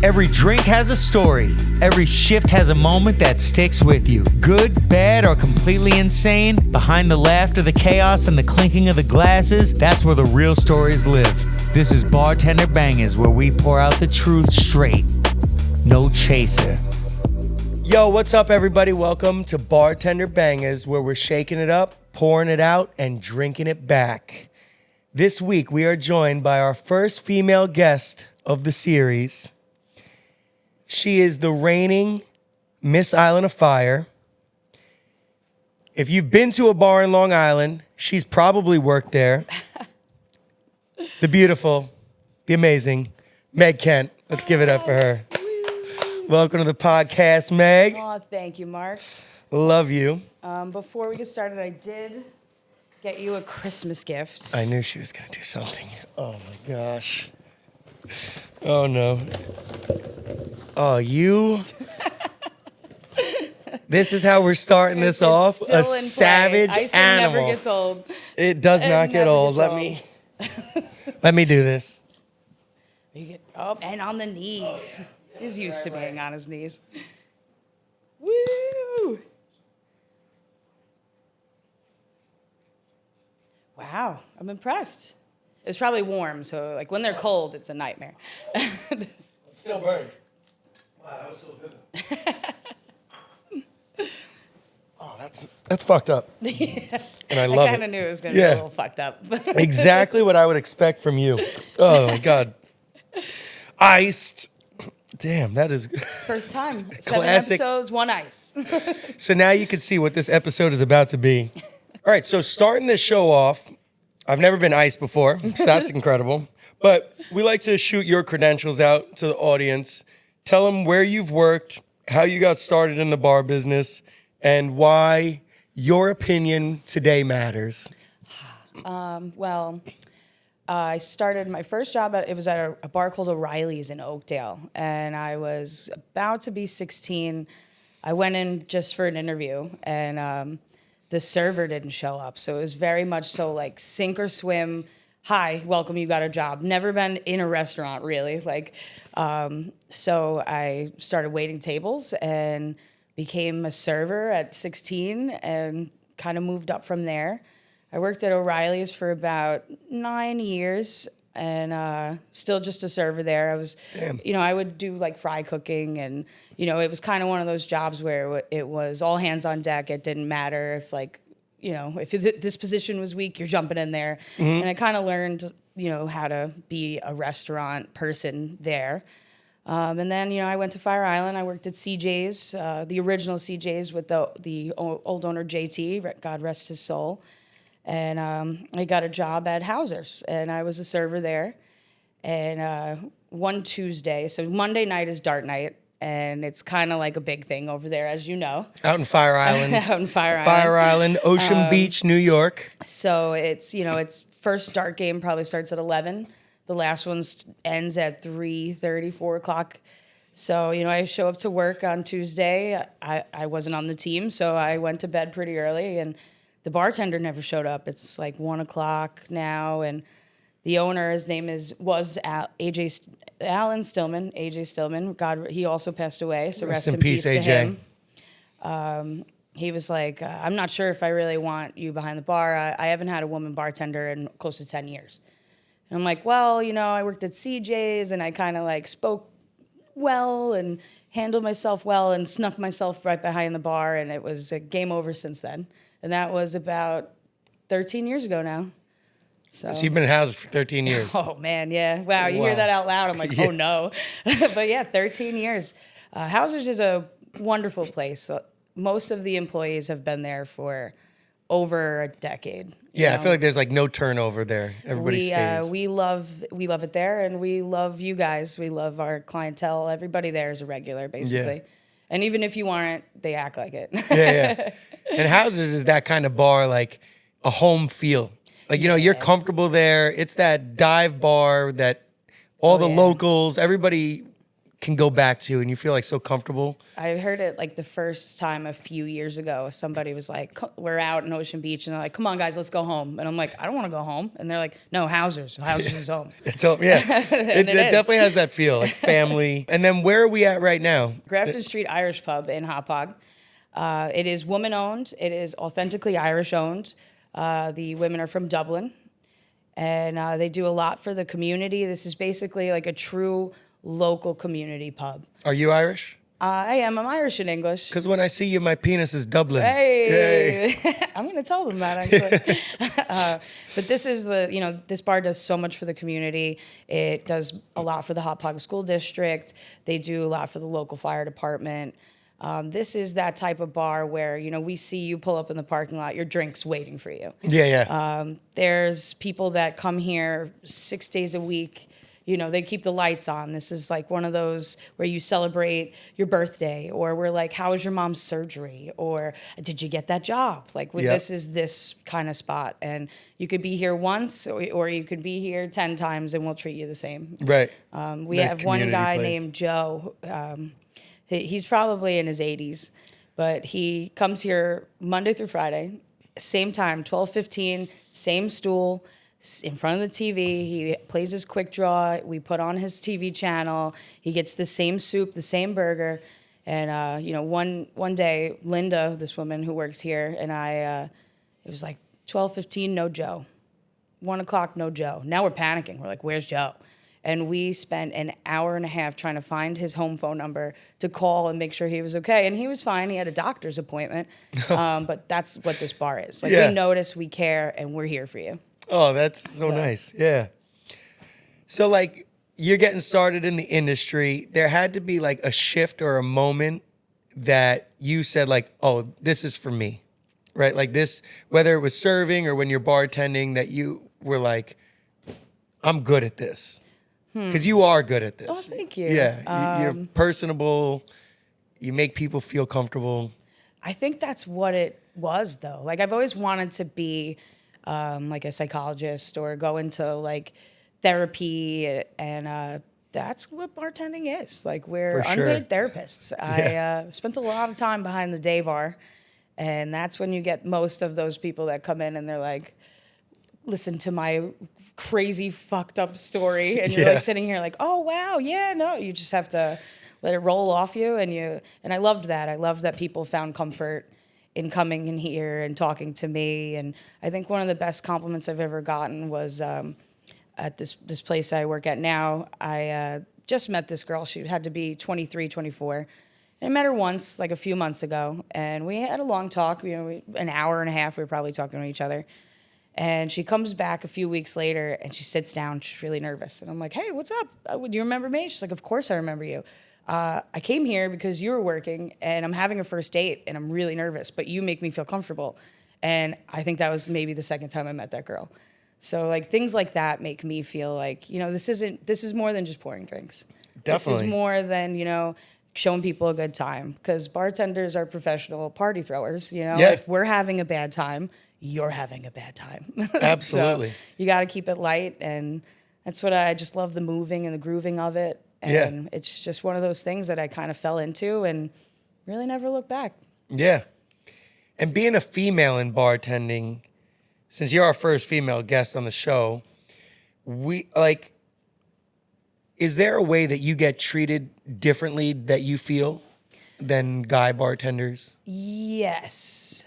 Every drink has a story. Every shift has a moment that sticks with you. Good, bad, or completely insane, behind the laughter, the chaos, and the clinking of the glasses, that's where the real stories live. This is Bartender Bangaz, where we pour out the truth straight. No chaser. Yo, what's up, everybody? Welcome to Bartender Bangaz, where we're shaking it up, pouring it out, and drinking it back. This week, we are joined by our first female guest of the series. She is the reigning Miss Island of Fire. If you've been to a bar in Long Island, she's probably worked there. The beautiful, the amazing Meg Kent. Let's give it up for her. Welcome to the podcast, Meg. Oh, thank you, Mark. Love you. Before we get started, I did get you a Christmas gift. I knew she was going to do something. Oh, my gosh. Oh, no. Oh, you. This is how we're starting this off. A savage Ice animal. Never gets old. It does not get old. Let me do this. You get and on the knees. He's used to being on his knees. Woo! Wow, I'm impressed. It's probably warm, so like when they're cold, it's a nightmare. It's still burned. Wow, that was so good. Oh, that's fucked up. Yeah. And I love it. I kind of knew it was going to be a little fucked up. Exactly what I would expect from you. Oh, my God. Iced. Damn, that is... First time. Classic. 7 episodes, 1 ice. So now you can see what this episode is about to be. All right, so starting this show off, I've never been iced before, so that's incredible. But we like to shoot your credentials out to the audience. Tell them where you've worked, how you got started in the bar business, and why your opinion today matters. I started my first job it was at a bar called O'Reilly's in Oakdale, and I was about to be 16. I went in just for an interview, and the server didn't show up, so it was very much so like sink or swim. Hi, welcome, you got a job. Never been in a restaurant, really. So I started waiting tables and became a server at 16 and kind of moved up from there. I worked at O'Reilly's for about 9 years and still just a server there. I was, I would do like fry cooking and, it was kind of one of those jobs where it was all hands on deck. It didn't matter if if this position was weak, you're jumping in there. Mm-hmm. And I kind of learned, how to be a restaurant person there. And then, I went to Fire Island. I worked at CJ's, the original CJ's with the old owner, JT, God rest his soul. And I got a job at Hauser's, and I was a server there. And one Tuesday, so Monday night is dart night, and it's kind of like a big thing over there, as you know. Out in Fire Island. Out in Fire Island. Fire Island, Ocean Beach, New York. So it's, it's first dart game probably starts at 11. The last one ends at 3:30, 4 o'clock. So, I show up to work on Tuesday. I wasn't on the team, so I went to bed pretty early, and the bartender never showed up. It's like 1 o'clock now, and the owner, his name was Alan Stillman. AJ Stillman. God, he also passed away. So rest in peace to him. He was like, I'm not sure if I really want you behind the bar. I haven't had a woman bartender in close to 10 years. And I'm like, well, I worked at CJ's and I kind of spoke well and handled myself well and snuck myself right behind the bar, and it was a game over since then. And that was about 13 years ago now. So you've been in houses for 13 years. Oh, man, yeah. Wow, you hear that out loud. I'm like, oh, no. But, yeah, 13 years. Hauser's is a wonderful place. Most of the employees have been there for over a decade. Yeah, I feel like there's no turnover there. Everybody stays. We love it there, and we love you guys. We love our clientele. Everybody there is a regular, basically. Yeah. And even if you aren't, they act like it. Yeah. And Hauser's is that kind of bar, like a home feel. You're comfortable there. It's that dive bar that all the locals, everybody can go back to and you feel like so comfortable? I heard it like the first time a few years ago. Somebody was like, we're out in Ocean Beach, and they're like, come on, guys, let's go home. And I'm like, I don't want to go home. And they're like, no, Hausers. Hausers is home. It's home, yeah. it is. definitely has that feel, like family. And then where are we at right now? Grafton Street Irish Pub in Hauppauge. It is woman-owned. It is authentically Irish-owned. The women are from Dublin, and they do a lot for the community. This is basically like a true local community pub. Are you Irish? I am. I'm Irish and English. Because when I see you, my penis is Dublin. Hey, I'm going to tell them that, actually. But this is this bar does so much for the community. It does a lot for the Hauppauge School District. They do a lot for the local fire department. This is that type of bar where, we see you pull up in the parking lot, your drink's waiting for you. Yeah. There's people that come here 6 days a week. They keep the lights on. This is like one of those where you celebrate your birthday, or we're like, how was your mom's surgery? Or did you get that job? Like, this is this kind of spot. And you could be here once, or you could be here 10 times, and we'll treat you the same. Right. We have one guy named Joe. He's probably in his 80s, but he comes here Monday through Friday, same time, 12:15, same stool, in front of the TV. He plays his quick draw. We put on his TV channel. He gets the same soup, the same burger. And, one day, Linda, this woman who works here, and I, it was like 12:15, no Joe. 1 o'clock, no Joe. Now we're panicking. We're like, where's Joe? And we spent an hour and a half trying to find his home phone number to call and make sure he was okay. And he was fine. He had a doctor's appointment. But that's what this bar is. Like, we notice, we care, and we're here for you. Oh, that's so nice. Yeah. So, like, you're getting started in the industry. There had to be, like, a shift or a moment that you said, like, oh, this is for me, right? Like this, whether it was serving or when you're bartending, that you were like, I'm good at this. Because you are good at this. Oh, thank you. Yeah, you're personable. You make people feel comfortable. I think that's what it was, though. Like, I've always wanted to be like a psychologist or go into like therapy, and that's what bartending is. Like, we're unpaid therapists. I spent a lot of time behind the day bar, and that's when you get most of those people that come in and they're like, listen to my crazy fucked up story, and you're like sitting here like, oh wow, yeah, no, you just have to let it roll off you. And I loved that. I loved that people found comfort in coming in here and talking to me. And I think one of the best compliments I've ever gotten was at this place I work at now. I just met this girl. She had to be 23, 24. And I met her once, like a few months ago, and we had a long talk. An hour and a half, we were probably talking to each other. And she comes back a few weeks later, and she sits down. She's really nervous. And I'm like, hey, what's up? Do you remember me? She's like, of course I remember you. I came here because you were working, and I'm having a first date, and I'm really nervous, but you make me feel comfortable. And I think that was maybe the second time I met that girl. So, like, things like that make me feel like, this is more than just pouring drinks. Definitely. This is more than, showing people a good time. Because bartenders are professional party throwers, If we're having a bad time, you're having a bad time. Absolutely. So you got to keep it light, and that's what I just love, the moving and the grooving of it. And it's just one of those things that I kind of fell into and really never looked back. Yeah. And being a female in bartending, since you're our first female guest on the show, is there a way that you get treated differently that you feel than guy bartenders? Yes.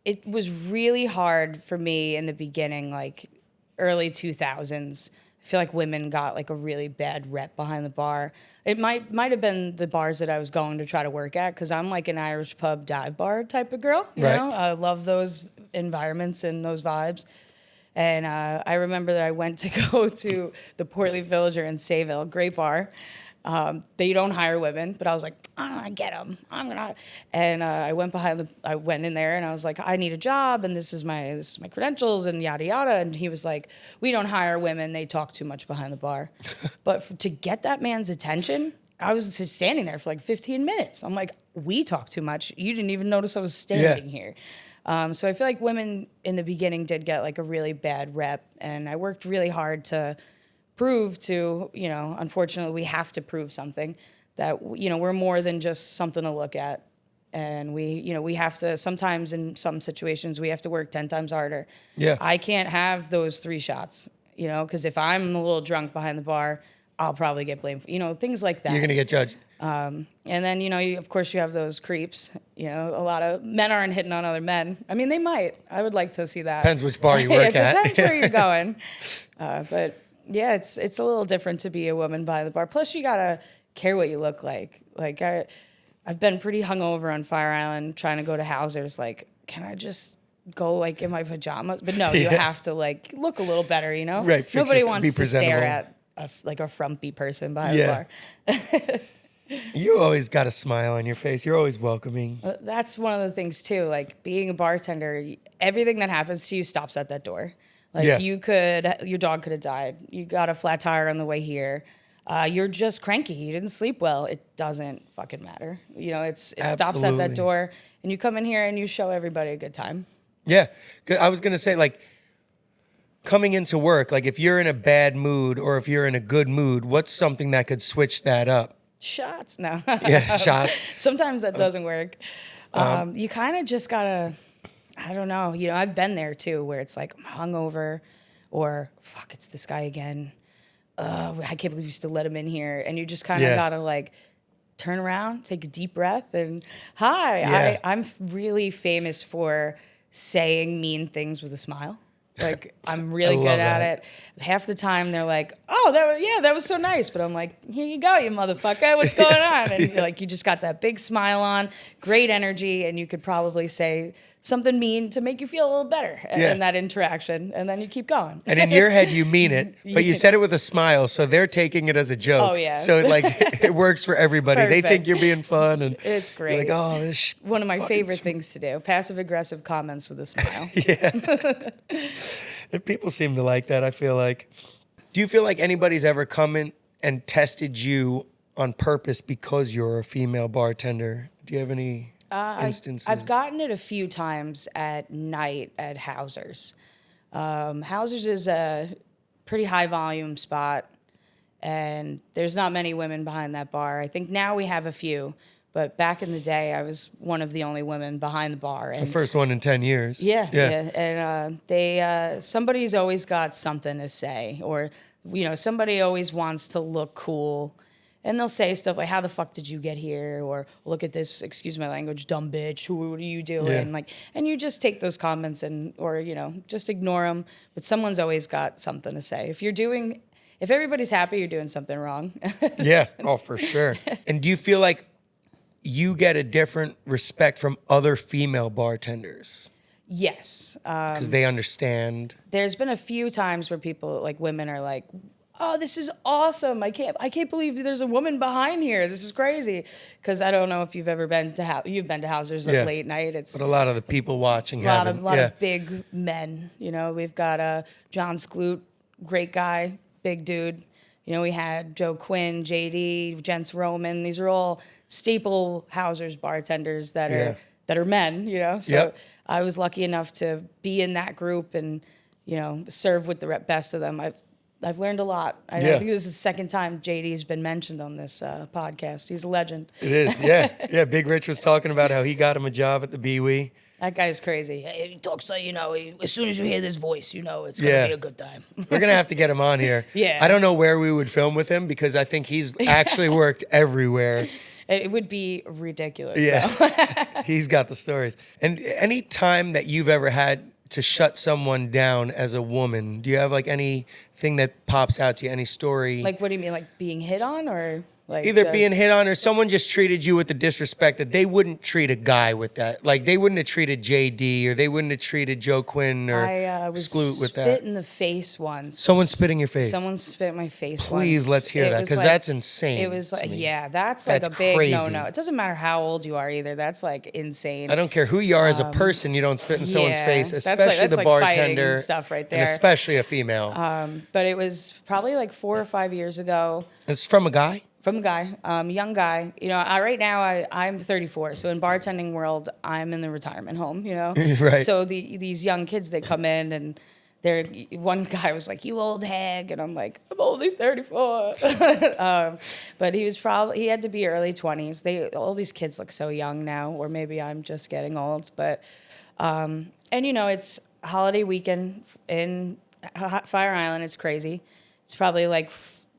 It was really hard for me in the beginning, like early 2000s. I feel like women got like a really bad rep behind the bar. It might have been the bars that I was going to try to work at, because I'm like an Irish pub dive bar type of girl. You know? I love those environments and those vibes. And I remember that I went to go to the Portly Villager in Sayville, great bar. They don't hire women, but I was like, I'm gonna get them. And I went in there, and I was like, I need a job, and this is my credentials, and yada yada. And he was like, we don't hire women. They talk too much behind the bar. But to get that man's attention, I was just standing there for like 15 minutes. I'm like, we talk too much. You didn't even notice I was standing here. So I feel like women in the beginning did get like a really bad rep, and I worked really hard to prove to, unfortunately, we have to prove something that, we're more than just something to look at. And we have to, sometimes in some situations, we have to work 10 times harder. Yeah. I can't have those 3 shots, because if I'm a little drunk behind the bar, I'll probably get blamed for, things like that. You're going to get judged. And then, of course, you have those creeps. A lot of men aren't hitting on other men. I mean, they might. I would like to see that. Depends which bar you work it at. depends where you're going. But yeah, it's a little different to be a woman behind the bar. Plus, you gotta care what you look like. Like I've been pretty hungover on Fire Island trying to go to Hauser's. Like, can I just go like in my pajamas? But no, you have to like look a little better. Right. Nobody wants to stare at a frumpy person behind the bar. You always got a smile on your face. You're always welcoming. That's one of the things too. Like being a bartender, everything that happens to you stops at that door. Like your dog could have died. You got a flat tire on the way here. You're just cranky. You didn't sleep well. It doesn't fucking matter. It stops at that door, and you come in here and you show everybody a good time. Yeah, I was gonna say like coming into work, like if you're in a bad mood or if you're in a good mood, what's something that could switch that up? Shots, no. Yeah, shots. Sometimes that doesn't work. You kind of just gotta, I don't know. I've been there too, where it's like I'm hungover, or fuck, it's this guy again. I can't believe you still let him in here, and you just kind of gotta like turn around, take a deep breath, and hi. Yeah. I'm really famous for saying mean things with a smile. Like I'm really good at it. Half the time they're like, "Oh, that was so nice," but I'm like, "Here you go, you motherfucker. What's going on?" And you just got that big smile on, great energy, and you could probably say something mean to make you feel a little better in that interaction, and then you keep going. And in your head, you mean it, but you said it with a smile, so they're taking it as a joke. Oh, yeah. So it works for everybody. Perfect. They think you're being fun, and It's great. you're like, oh, this. One of my favorite things to do: passive aggressive comments with a smile. And people seem to like that. I feel like. Do you feel like anybody's ever come in and tested you on purpose because you're a female bartender? Do you have any instances? I've gotten it a few times at night at Hauser's. Hauser's is a pretty high volume spot, and there's not many women behind that bar. I think now we have a few, but back in the day, I was one of the only women behind the bar. And the first one in 10 years. Yeah. And somebody's always got something to say, or somebody always wants to look cool. And they'll say stuff like, "How the fuck did you get here?" Or "Look at this, excuse my language, dumb bitch. What are you doing?" Yeah. And you just take those comments or just ignore them. But someone's always got something to say. If everybody's happy, you're doing something wrong. Yeah. Oh, for sure. And do you feel like you get a different respect from other female bartenders? Yes. Because they understand. There's been a few times where women are like, "Oh, this is awesome! I can't believe there's a woman behind here. This is crazy." Because I don't know if you've ever been to you've been to Hauser's at late night. It's but a lot of the people watching a lot of big men. We've got John Skloot, great guy, big dude. We had Joe Quinn, JD, Jens Roman. These are all staple Hauser's bartenders that are men. So I was lucky enough to be in that group and serve with the best of them. I've learned a lot. I think this is the second time JD's been mentioned on this podcast. He's a legend. It is, yeah. Yeah, Big Rich was talking about how he got him a job at the BWE. That guy's crazy. He talks like, as soon as you hear this voice, it's going to be a good time. We're going to have to get him on here. Yeah. I don't know where we would film with him because I think he's actually worked everywhere. It would be ridiculous. Yeah. He's got the stories. And any time that you've ever had to shut someone down as a woman, do you have anything that pops out to you, any story? Like, what do you mean? Like being hit on or either being hit on or someone just treated you with the disrespect that they wouldn't treat a guy with that. Like they wouldn't have treated JD or they wouldn't have treated Joe Quinn or Skloot with that. Spit in the face once. Someone spit in your face? Someone spit in my face Please, once. let's hear that because that's insane. It was that's like a big crazy. no-no. It doesn't matter how old you are either. That's like insane. I don't care who you are as a person, you don't spit in someone's face, especially the bartender and stuff right there. And especially a female. But it was probably like 4 or 5 years ago. It's from a guy? From a guy, young guy. Right now I'm 34, so in bartending world, I'm in the retirement home. Right. So these young kids, they come in and one guy was like, "You old hag," and I'm like, "I'm only 34." But he had to be early 20s. All these kids look so young now, or maybe I'm just getting old. But and it's holiday weekend in Fire Island. It's crazy. It's probably like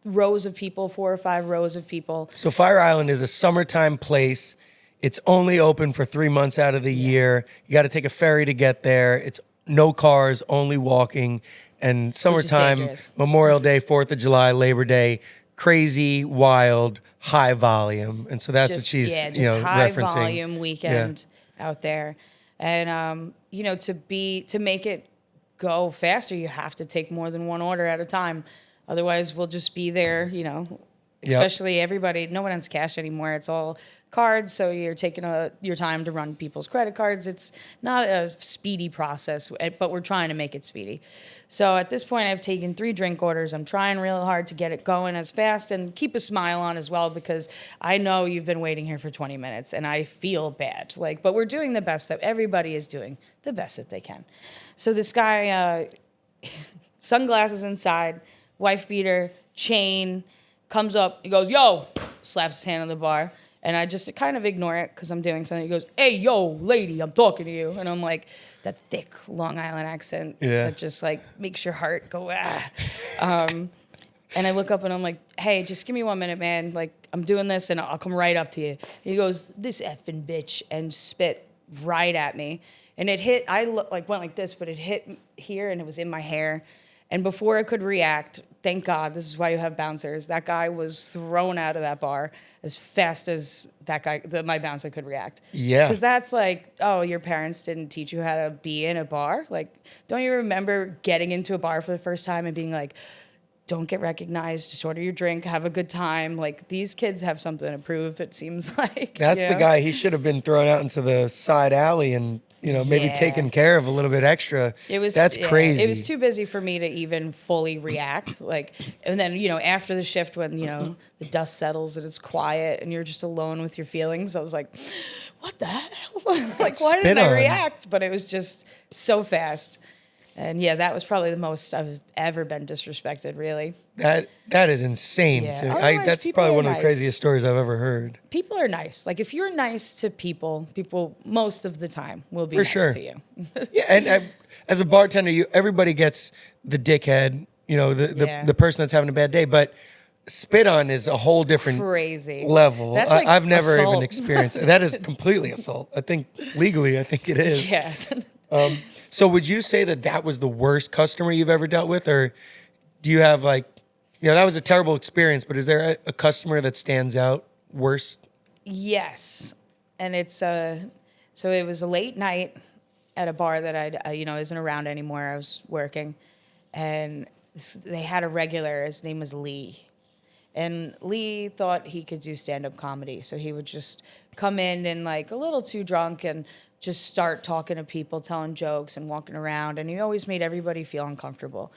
rows of people, 4 or 5 rows of people. So Fire Island is a summertime place. It's only open for 3 months out of the year. You got to take a ferry to get there. It's no cars, only walking. And summertime, dangerous. Memorial Day, 4th of July, Labor Day, crazy, wild, high volume. And so that's what she's just high referencing. volume weekend out there. And to make it go faster, you have to take more than one order at a time. Otherwise, we'll just be there, especially everybody. No one has cash anymore. It's all cards, so you're taking your time to run people's credit cards. It's not a speedy process, but we're trying to make it speedy. So at this point, I've taken 3 drink orders. I'm trying real hard to get it going as fast and keep a smile on as well, because I know you've been waiting here for 20 minutes and I feel bad. But we're doing the best that everybody is doing, the best that they can. So this guy, sunglasses inside, wife beater, chain, comes up, he goes, "Yo," slaps his hand on the bar. And I just kind of ignore it because I'm doing something. He goes, "Hey, yo, lady, I'm talking to you." And I'm like, that thick Long Island accent that just like makes your heart go, ah. And I look up and I'm like, "Hey, just give me 1 minute, man. Like, I'm doing this and I'll come right up to you." He goes, "This effing bitch," and spit right at me. And it hit, went like this, but it hit here and it was in my hair. And before I could react, thank God, this is why you have bouncers, that guy was thrown out of that bar as fast as my bouncer could react. Yeah. Because that's like, oh, your parents didn't teach you how to be in a bar? Like, don't you remember getting into a bar for the first time and being like, don't get recognized, just order your drink, have a good time. Like, these kids have something to prove, it seems like. That's the guy. He should have been thrown out into the side alley and maybe taken care of a little bit extra. That's crazy. It was too busy for me to even fully react. And then, after the shift when, the dust settles and it's quiet and you're just alone with your feelings, I was like, what the hell? Why didn't I react? But it was just so fast. And that was probably the most I've ever been disrespected, really. That is insane. Yeah. That's probably one of the craziest stories I've ever heard. People are nice. Like, if you're nice to people most of the time will be nice to you. Yeah, and as a bartender, everybody gets the dickhead, the person that's having a bad day, but spit on is a whole different crazy level. That's like I've never assault. even experienced it. That is completely assault. I think legally, it is. Yeah. So would you say that was the worst customer you've ever dealt with? Or do you have that was a terrible experience, but is there a customer that stands out worst? Yes. And it's, so it was a late night at a bar that isn't around anymore. I was working and they had a regular, his name was Lee. And Lee thought he could do stand-up comedy. So he would just come in and a little too drunk and just start talking to people, telling jokes and walking around. And he always made everybody feel uncomfortable.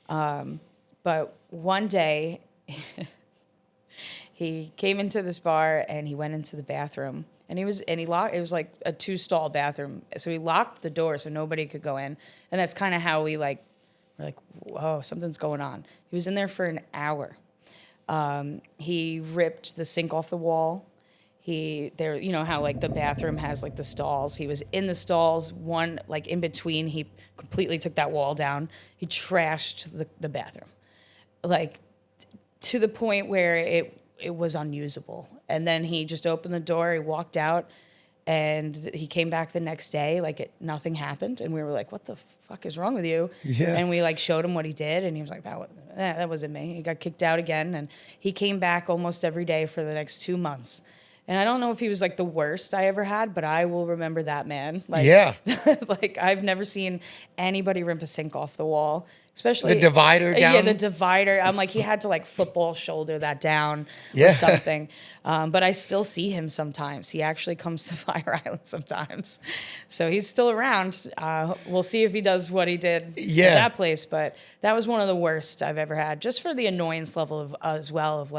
But one day he came into this bar and he went into the bathroom and he locked, it was like a 2-stall bathroom. So he locked the door so nobody could go in. And that's kind of how we're like, whoa, something's going on. He was in there for an hour. He ripped the sink off the wall. How the bathroom has the stalls. He was in the stalls, one in between. He completely took that wall down. He trashed the bathroom, to the point where it was unusable. And then he just opened the door. He walked out, and he came back the next day nothing happened. And we were like, "What the fuck is wrong with you?" Yeah. And we showed him what he did, and he was like, "That wasn't me." He got kicked out again, and he came back almost every day for the next 2 months. And I don't know if he was the worst I ever had, but I will remember that man. I've never seen anybody rip a sink off the wall, especially the divider down. Yeah, the divider. I'm he had to football shoulder that down or something. But I still see him sometimes. He actually comes to Fire Island sometimes, so he's still around. We'll see if he does what he did at that place. But that was one of the worst I've ever had, just for the annoyance level of as well of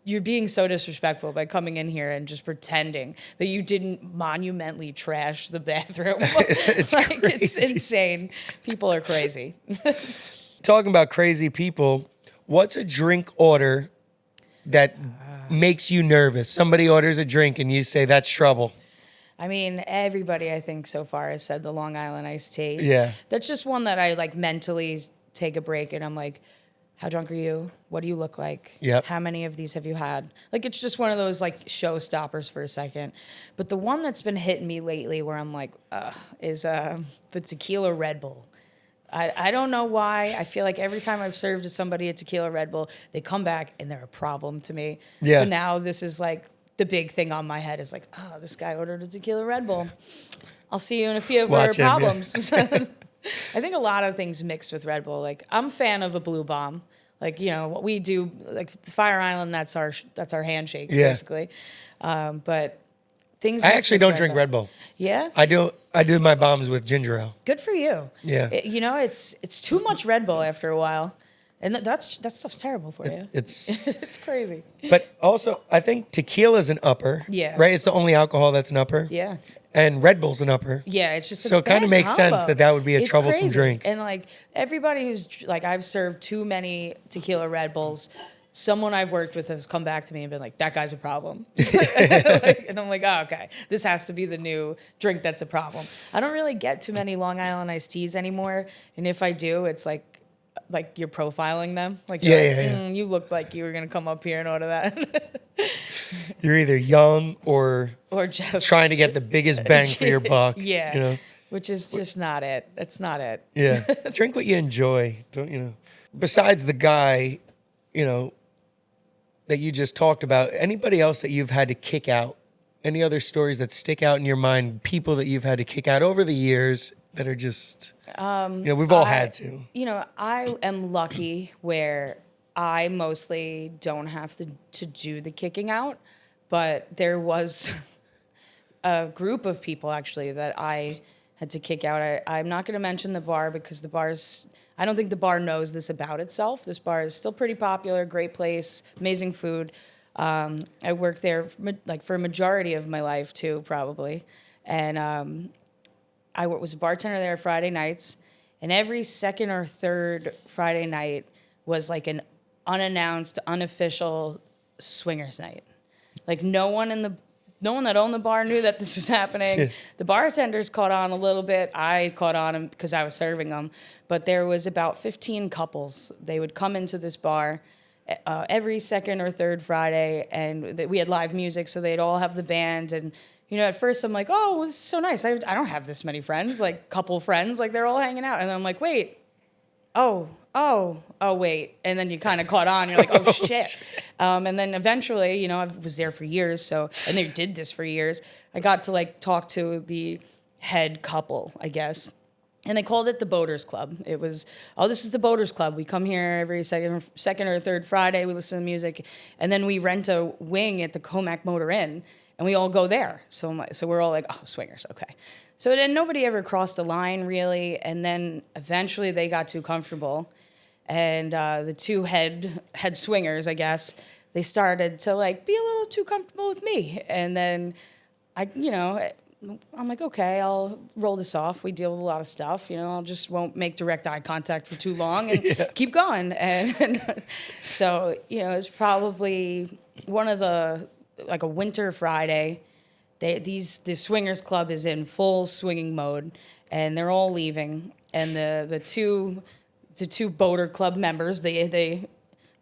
you're being so disrespectful by coming in here and just pretending that you didn't monumentally trash the bathroom. It's like, crazy. it's insane. People are crazy. Talking about crazy people, what's a drink order that makes you nervous? Somebody orders a drink and you say, that's trouble. I mean, everybody I think so far has said the Long Island iced tea. Yeah. That's just one that I like mentally take a break and I'm like, how drunk are you? What do you look like? Yep. How many of these have you had? Like, it's just one of those like showstoppers for a second. But the one that's been hitting me lately where I'm like, is the tequila Red Bull. I don't know why. I feel like every time I've served to somebody a tequila Red Bull, they come back and they're a problem to me. Yeah. So now this is like the big thing on my head is like, oh, this guy ordered a tequila Red Bull. I'll see you in a few of our Watch him, yeah. problems. I think a lot of things mixed with Red Bull. Like, I'm a fan of a Blue Bomb. Like, you know, what we do, like Fire Island, that's our handshake, Yeah. basically. But things I mixed actually with don't drink Red Bull. Yeah? I do my bombs with ginger ale. Good for you. Yeah. You know, it's too much Red Bull after a while. And that stuff's terrible for you. It's It's crazy. but also I think tequila's an upper. Yeah. Right? It's the only alcohol that's an upper. Yeah. And Red Bull's an upper. Yeah, it's just So it kinda bad makes sense combo. that would be a It's troublesome crazy. drink. And like everybody who's like, I've served too many tequila Red Bulls. Someone I've worked with has come back to me and been like, "That guy's a problem," and I'm like, "Oh, okay. This has to be the new drink that's a problem." I don't really get too many Long Island iced teas anymore, and if I do, it's like you're profiling them. Like, you're Yeah, like, yeah, yeah. You looked like you were gonna come up here and order that, You're either young or or just trying to get the biggest bang for your buck. Yeah. You know? Which is just not it. That's not it. Yeah. Drink what you enjoy. Don't you know? Besides the guy, you know, that you just talked about, anybody else that you've had to kick out? Any other stories that stick out in your mind? People that you've had to kick out over the years that are just, we've all had to. You know, I am lucky where I mostly don't have to do the kicking out, but there was a group of people actually that I had to kick out. I'm not going to mention the bar because I don't think the bar knows this about itself. This bar is still pretty popular, great place, amazing food. I worked there for a majority of my life too, probably. And I was a bartender there Friday nights, and every second or third Friday night was like an unannounced, unofficial swingers night. Like no one that owned the bar knew that this was happening. The bartenders caught on a little bit. I caught on because I was serving them. But there was about 15 couples. They would come into this bar every second or third Friday, and we had live music, so they'd all have the band. And you know, at first I'm like, oh, well, this is so nice. I don't have this many friends, like couple friends, like they're all hanging out. And then I'm like, wait, oh, wait. And then you kind of caught on. You're like, oh, shit. And then eventually, you know, I was there for years. And they did this for years. I got to like talk to the head couple, I guess. And they called it the Boaters Club. It was, this is the Boaters Club. We come here every second or third Friday. We listen to music. And then we rent a wing at the Comac Motor Inn. And we all go there. So we're all like, oh, swingers, okay. So then nobody ever crossed the line, really. And then eventually they got too comfortable. And the two head swingers, I guess, they started to like be a little too comfortable with me. And then I'm like, okay, I'll roll this off. We deal with a lot of stuff, I'll just won't make direct eye contact for too long and keep going. And so, it's probably one of like a winter Friday. The swingers club is in full swinging mode, and they're all leaving. And the two boater club members, the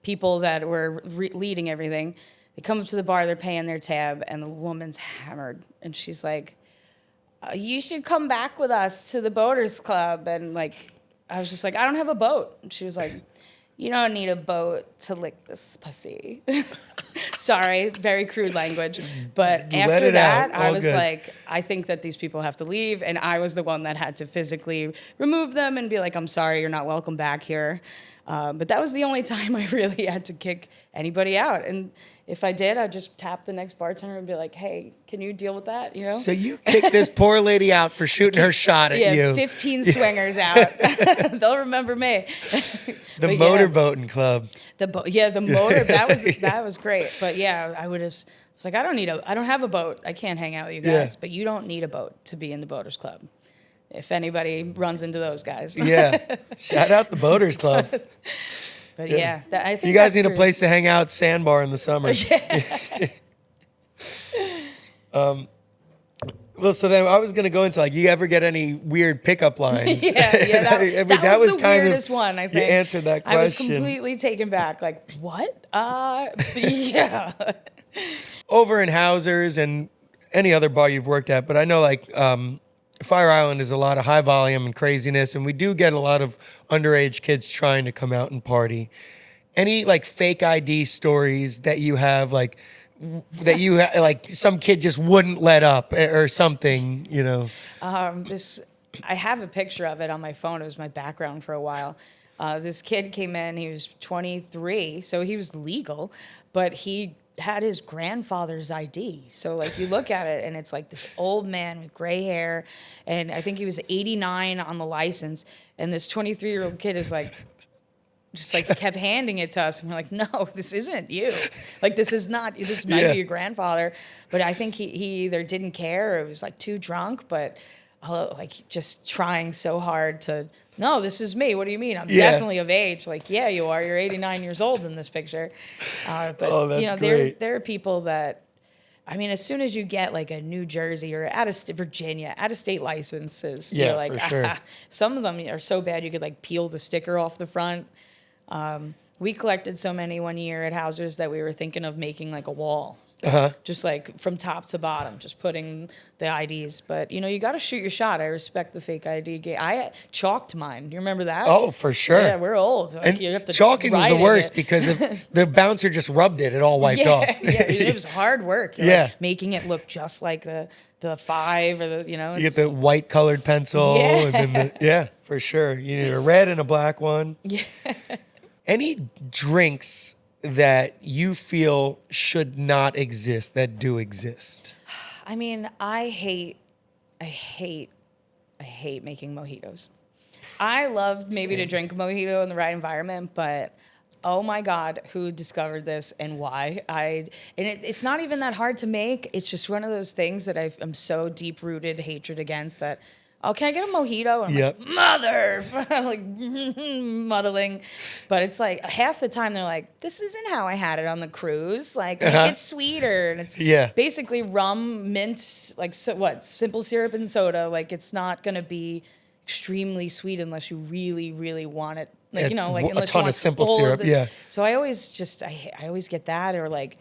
people that were leading everything, they come up to the bar. They're paying their tab, and the woman's hammered, and she's like, "You should come back with us to the boaters club." And like, I was just like, "I don't have a boat." And she was like, "You don't need a boat to lick this pussy." Sorry, very crude language. But after that, I was like, I think that these people have to leave. And I was the one that had to physically remove them and be like, I'm sorry, you're not welcome back here. But that was the only time I really had to kick anybody out. And if I did, I'd just tap the next bartender and be like, hey, can you deal with that? You know? So you kicked this poor lady out for shooting her shot at you. 15 swingers out. They'll remember me. The motorboating club. The motor, that was great. But yeah, I was like, I don't have a boat. I can't hang out with you guys, but you don't need a boat to be in the Boaters Club. If anybody runs into those guys. Yeah. Shout out the Boaters Club. But yeah, I think you guys need a place to hang out, sandbar in the summer. Well, so then I was going to go into like, you ever get any weird pickup lines? That was the weirdest one, I think. You answered that question. I was completely taken back. Like, what? Yeah. Over in Hauser's and any other bar you've worked at, but I know like Fire Island is a lot of high volume and craziness, and we do get a lot of underage kids trying to come out and party. Any like fake ID stories that you have, like that you like some kid just wouldn't let up or something, you know? I have a picture of it on my phone. It was my background for a while. This kid came in. He was 23, so he was legal, but he had his grandfather's ID. So like you look at it and it's like this old man with gray hair, and I think he was 89 on the license, and this 23-year-old kid is like just like kept handing it to us, and we're like, no, this isn't you. Like this might be your grandfather. But I think he either didn't care or was like too drunk, but like just trying so hard to, no, this is me. What do you mean? I'm definitely of age. Like, yeah, you are. You're 89 years old in this picture. But that's you know, great. there are people that, I mean, as soon as you get like a New Jersey or Virginia, out of state licenses, you're like, for sure. Some of them are so bad you could like peel the sticker off the front. We collected so many one year at Hauser's that we were thinking of making like a wall. Just like from top to bottom, just putting the IDs. But, you know, you got to shoot your shot. I respect the fake ID game. I chalked mine. Do you remember that? Oh, for sure. Yeah, we're old. Like, and you have to chalking was the worst because if the bouncer just rubbed it, it all wiped off. Yeah, it was hard work. You're like making it look just like the 5 or the, you know. You get the white colored pencil. And then for sure. You need a red and a black one. Yeah. Any drinks that you feel should not exist that do exist? I mean, I hate making mojitos. I love maybe to drink a mojito in the right environment, but oh my God, who discovered this and why? It's not even that hard to make. It's just one of those things that I'm so deep-rooted hatred against that, oh, can I get a mojito? And I'm like, mother! I'm like, muddling. But it's like, half the time they're like, this isn't how I had it on the cruise. Like, make it sweeter. And it's basically rum, mint, like, simple syrup and soda. Like, it's not going to be extremely sweet unless you really, really want it. Like, you know, like, unless a ton you want of simple all syrup, of this. So I always get that, or like,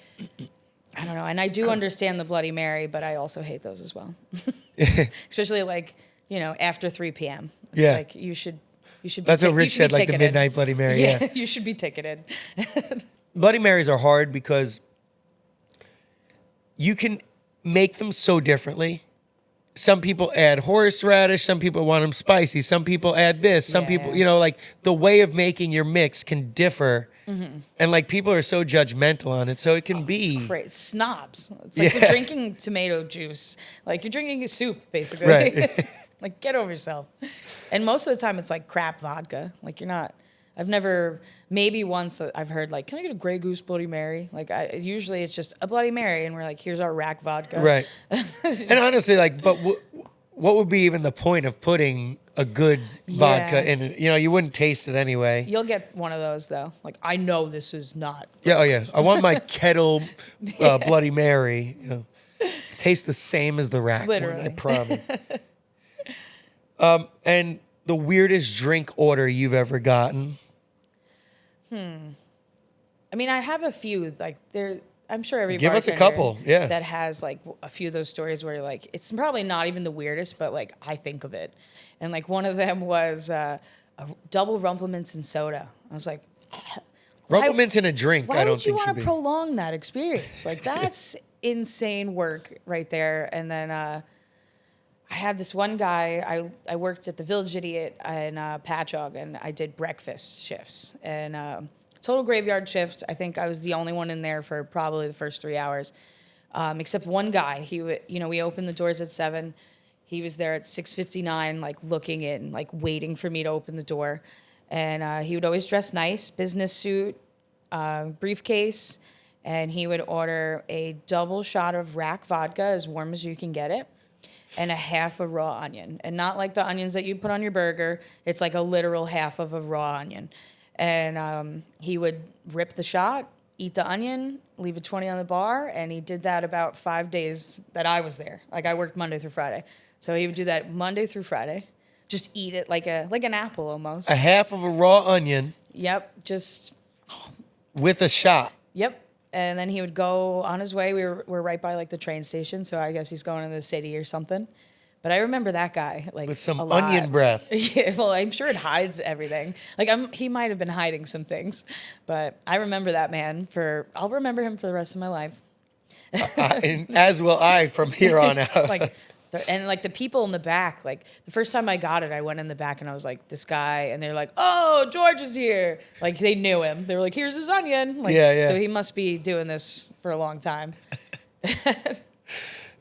I don't know. And I do understand the Bloody Mary, but I also hate those as well. Especially like, you know, after 3 p.m. It's like you should be. That's what Rich said, like the midnight Bloody Mary. Yeah, you should be ticketed. Bloody Marys are hard because you can make them so differently. Some people add horseradish. Some people want them spicy. Some people add this. Some people, you know, like the way of making your mix can differ. And like people are so judgmental on it. So it can be. It's great. Snobs. It's like you're drinking tomato juice. Like you're drinking a soup, basically. Right. Like, get over yourself. And most of the time, it's like crap vodka. Like, maybe once I've heard, like, can I get a Grey Goose Bloody Mary? Like, usually it's just a Bloody Mary, and we're like, here's our rack vodka. Right. And honestly, like, but what would be even the point of putting a good vodka in it? You know, you wouldn't taste it anyway. You'll get one of those, though. Like, I know this is not. Yeah, I want my kettle Bloody Mary. You know, taste the same as the rack one, I promise. And the weirdest drink order you've ever gotten? I mean, I have a few. Like, I'm sure every give us a bartender couple. Yeah, that has like a few of those stories where like it's probably not even the weirdest, but like I think of it. And like one of them was a double Rumplemints and soda. I was like, Rumplemints in a drink. Why I don't would you think want to prolong that experience? Like that's insane work right there. And then I had this one guy, I worked at the Village Idiot in Patchogue, and I did breakfast shifts. And total graveyard shift. I think I was the only one in there for probably the first 3 hours, except one guy. We opened the doors at 7. He was there at 6:59, like looking in, like waiting for me to open the door. And he would always dress nice, business suit, briefcase, and he would order a double shot of rack vodka, as warm as you can get it, and a half a raw onion. And not like the onions that you put on your burger. It's like a literal half of a raw onion. And he would rip the shot, eat the onion, leave a 20 on the bar, and he did that about 5 days that I was there. Like, I worked Monday through Friday. So he would do that Monday through Friday. Just eat it like an apple almost. A half of a raw onion. Yep, just... With a shot. Yep. And then he would go on his way. We're right by like the train station, so I guess he's going to the city or something. But I remember that guy like With some a lot. onion breath. Yeah, well, I'm sure it hides everything. Like he might have been hiding some things, but I remember that man I'll remember him for the rest of my life. And as will I from here on out. And the people in the back, like the first time I got it, I went in the back and I was like, this guy, and they're like, oh, George is here. Like they knew him. They were like, here's his onion. Like, yeah. So he must be doing this for a long time.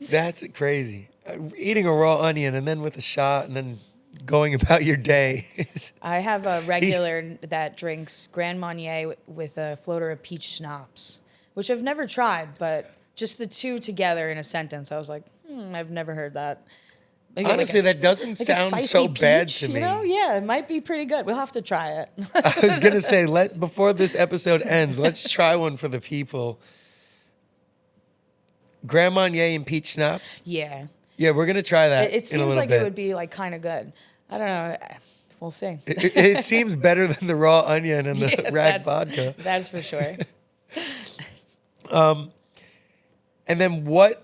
That's crazy. Eating a raw onion and then with a shot and then going about your day. I have a regular that drinks Grand Marnier with a floater of peach schnapps, which I've never tried, but just the two together in a sentence, I was like, I've never heard that. Maybe Honestly, that doesn't sound so bad to me. Yeah, it might be pretty good. We'll have to try it. I was going to say, before this episode ends, let's try one for the people. Grand Marnier and peach schnapps? Yeah. Yeah, we're going to try that It in a seems little like bit. it would be like kind of good. I don't know. We'll see. It seems better than the raw onion and the rag vodka. That's for sure. And then what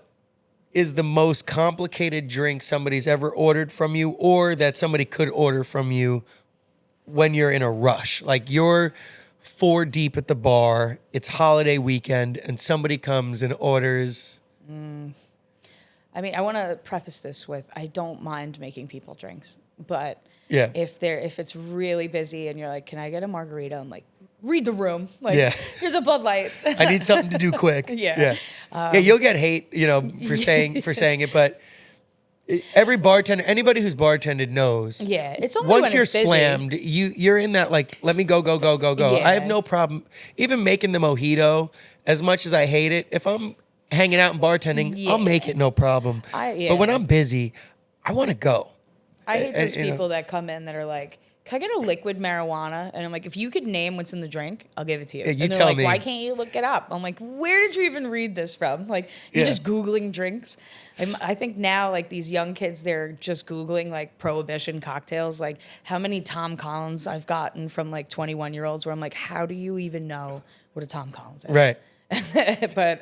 is the most complicated drink somebody's ever ordered from you or that somebody could order from you when you're in a rush? Like you're 4 deep at the bar, it's holiday weekend, and somebody comes and orders. I mean, I want to preface this with I don't mind making people drinks, but Yeah. if it's really busy and you're like, can I get a margarita? I'm like, read the room. Like, Yeah. here's a Bud Light. I need something to do quick. Yeah. Yeah, you'll get hate, for saying it, but every bartender, anybody who's bartended knows. Yeah, it's only once when you're it's busy. slammed, you're in that like, let me go. Yeah. I have no problem even making the mojito. As much as I hate it, if I'm hanging out and bartending, I'll make it no problem. But when I'm busy, I want to go. I hate those people that come in that are like, can I get a liquid marijuana? And I'm like, if you could name what's in the drink, I'll give it to you. Yeah, you and they're tell like, me. why can't you look it up? I'm like, where did you even read this from? Like, you're just Googling drinks. I think now, like, these young kids, they're just Googling, like, Prohibition cocktails. Like, how many Tom Collins I've gotten from, like, 21-year-olds where I'm like, how do you even know what a Tom Collins is? Right. But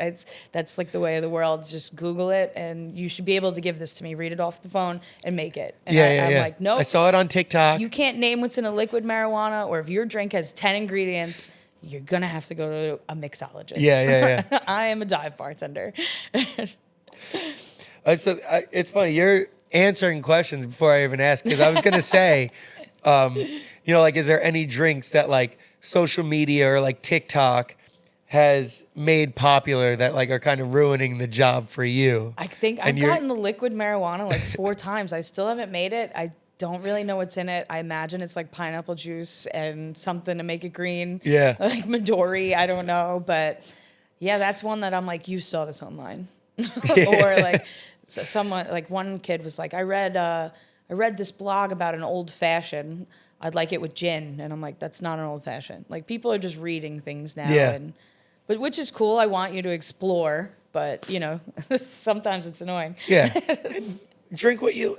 that's like the way of the world. Just Google it, and you should be able to give this to me. Read it off the phone and make it. And I'm like, nope. I saw it on TikTok. You can't name what's in a liquid marijuana, or if your drink has 10 ingredients, you're gonna have to go to a mixologist. Yeah. I am a dive bartender. It's funny. You're answering questions before I even ask, because I was gonna say, like, is there any drinks that like social media or like TikTok has made popular that like are kind of ruining the job for you? I think I've gotten the liquid marijuana like 4 times. I still haven't made it. I don't really know what's in it. I imagine it's like pineapple juice and something to make it green. Yeah. Like Midori. I don't know. But yeah, that's one that I'm like, you saw this online. Or like someone, like one kid was like, I read this blog about an old fashioned. I'd like it with gin. And I'm like, that's not an old fashioned. Like people are just reading things now. Yeah. But which is cool. I want you to explore, but sometimes it's annoying. Yeah. Drink what you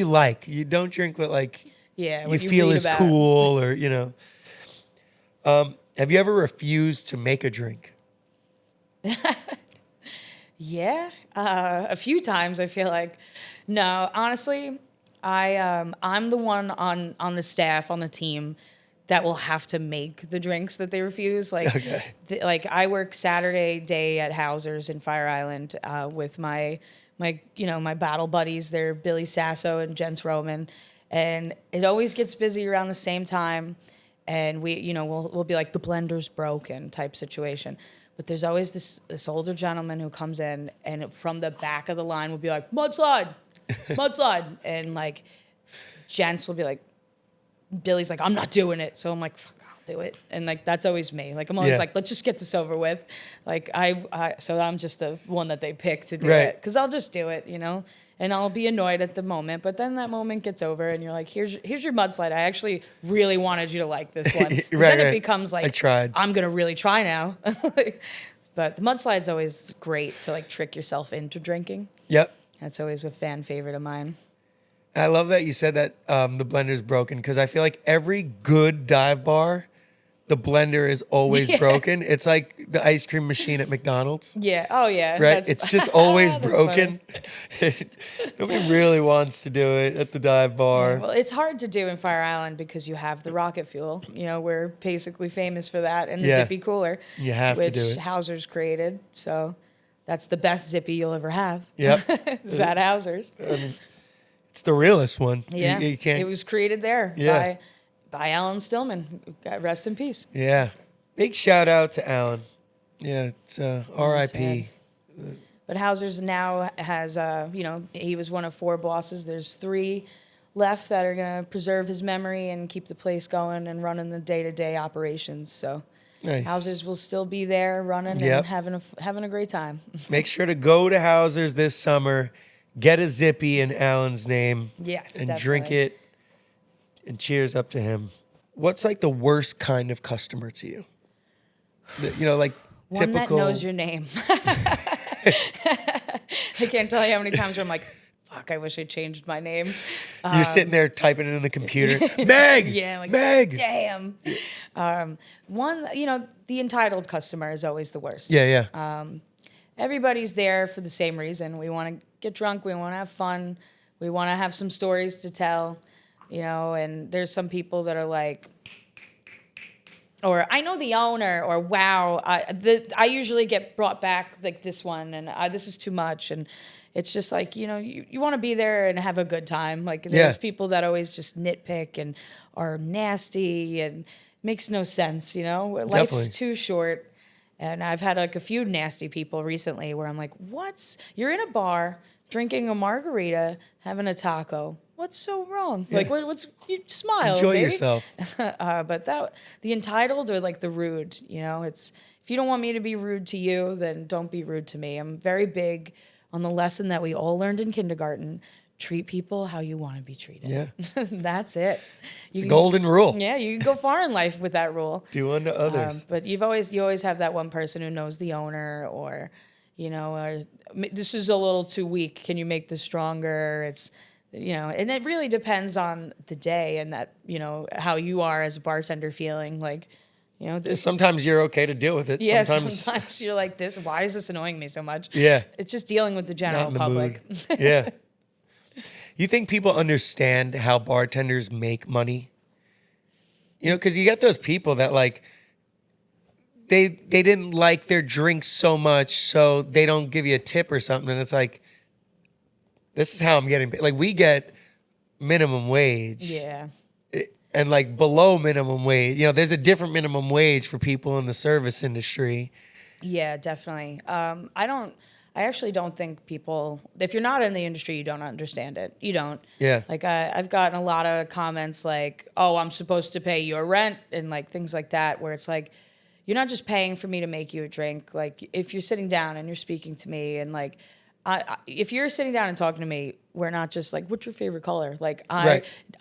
like. You don't drink what like what you feel read is about. cool or have you ever refused to make a drink? Yeah, a few times. I feel like no. Honestly, I'm the one on the staff on the team that will have to make the drinks that they refuse. Like, like I work Saturday day at Hauser's in Fire Island with my my battle buddies, they're Billy Sasso and Jens Roman. And it always gets busy around the same time. And we'll be like the blender's broken type situation. But there's always this older gentleman who comes in and from the back of the line will be like, mudslide. And like Jens will be like, Billy's like, I'm not doing it. So I'm like, fuck, I'll do it. And like, that's always me. Like, I'm always like, let's just get this over with. Like so I'm just the one that they pick to do it. Cause I'll just do it, and I'll be annoyed at the moment, but then that moment gets over and you're like, here's your mudslide. I actually really wanted you to like this one. Then it becomes like, I tried. I'm going to really try now. But the mudslide's always great to like trick yourself into drinking. Yep. That's always a fan favorite of mine. I love that you said that the blender's broken because I feel like every good dive bar, the blender is always broken. It's like the ice cream machine at McDonald's. Yeah. Oh, yeah. Right? It's just always broken. Nobody really wants to do it at the dive bar. Yeah, well, it's hard to do in Fire Island because you have the rocket fuel. We're basically famous for that. And the Zippy cooler. You have to do it. Which Hauser's created. So that's the best Zippy you'll ever have. Yep. Is at Hauser's. It's the realest one. Yeah. You can't. It was created there by Alan Stillman. Rest in peace. Yeah. Big shout out to Alan. Yeah, it's R.I.P. But Hauser's now has, he was one of 4 bosses. There's 3 left that are going to preserve his memory and keep the place going and running the day-to-day operations. So Nice. Hauser's will still be there running and having a great time. Make sure to go to Hauser's this summer. Get a Zippy in Alan's name. Yes, and definitely. drink it. And cheers up to him. What's like the worst kind of customer to you? Like One typical. that knows your name. I can't tell you how many times where I'm like, fuck, I wish I changed my name. You're sitting there typing it in the computer. Meg! Yeah, like, Meg! Damn. The entitled customer is always the worst. Yeah. Everybody's there for the same reason. We want to get drunk. We want to have fun. We want to have some stories to tell, and there's some people that are like, or I know the owner, or wow, I usually get brought back like this one, and this is too much. And it's just like, you want to be there and have a good time. Like there's people that always just nitpick and are nasty and makes no sense, Life's Definitely. too short. And I've had like a few nasty people recently where I'm like, you're in a bar drinking a margarita, having a taco. What's so wrong? Yeah. Like, you smile, Enjoy baby. yourself. But the entitled or like the rude, it's, if you don't want me to be rude to you, then don't be rude to me. I'm very big on the lesson that we all learned in kindergarten. Treat people how you want to be treated. Yeah. That's it. Golden rule. Yeah, you can go far in life with that rule. Do unto others. But you always have that one person who knows the owner, or this is a little too weak. Can you make this stronger? It's and it really depends on the day and that how you are as a bartender feeling like. Sometimes you're okay to deal with it. Yeah, sometimes you're like this. Why is this annoying me so much? Yeah. It's just dealing with the general Not in the public. mood. Yeah. You think people understand how bartenders make money? Because you get those people that like, they didn't like their drinks so much, so they don't give you a tip or something. And it's like, this is how I'm getting paid. Like, we get minimum wage. Yeah. And like below minimum wage. There's a different minimum wage for people in the service industry. Yeah, definitely. I actually don't think people, if you're not in the industry, you don't understand it. You don't. Yeah. Like I've gotten a lot of comments like, oh, I'm supposed to pay your rent and like things like that, where it's like, you're not just paying for me to make you a drink. Like if you're sitting down and you're speaking to me and like, if you're sitting down and talking to me, we're not just like, what's your favorite color? Like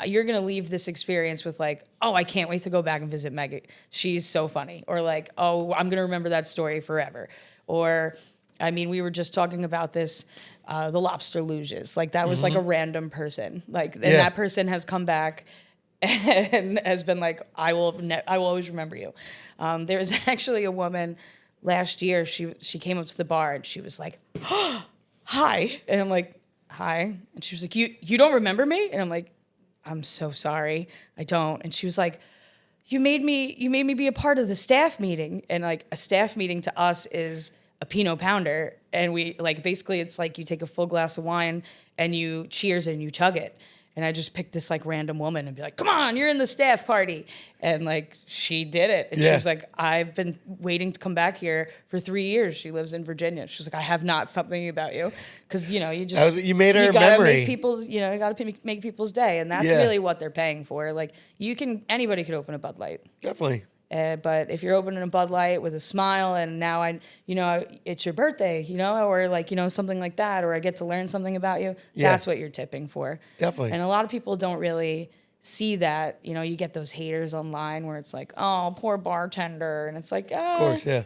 you're going to leave this experience with like, oh, I can't wait to go back and visit Meg. She's so funny. Or like, oh, I'm going to remember that story forever. Or, we were just talking about this, the lobster luges. Like that was like a random person. Like, and that person has come back and has been like, I will always remember you. There was actually a woman last year. She came up to the bar and she was like, oh, hi. And I'm like, hi. And she was like, you don't remember me? And I'm like, I'm so sorry. I don't. And she was like, you made me be a part of the staff meeting. And like a staff meeting to us is a Pinot pounder, and we like basically it's like you take a full glass of wine and you cheers and you chug it. And I just picked this like random woman and be like, come on, you're in the staff party. And like, she did it. And she was like, I've been waiting to come back here for 3 years. She lives in Virginia. She was like, I have not stopped thinking about you. Cause you know, you made her you gotta memory. make people's, you know, you gotta make people's day. And that's really what they're paying for. Like anybody could open a Bud Light. Definitely. But if you're opening a Bud Light with a smile and now it's your birthday, you know, or like, you know, something like that, or I get to learn something about you, that's what you're tipping for. Definitely. And a lot of people don't really see that. You know, you get those haters online where it's like, oh, poor bartender. And it's like, of course, yeah.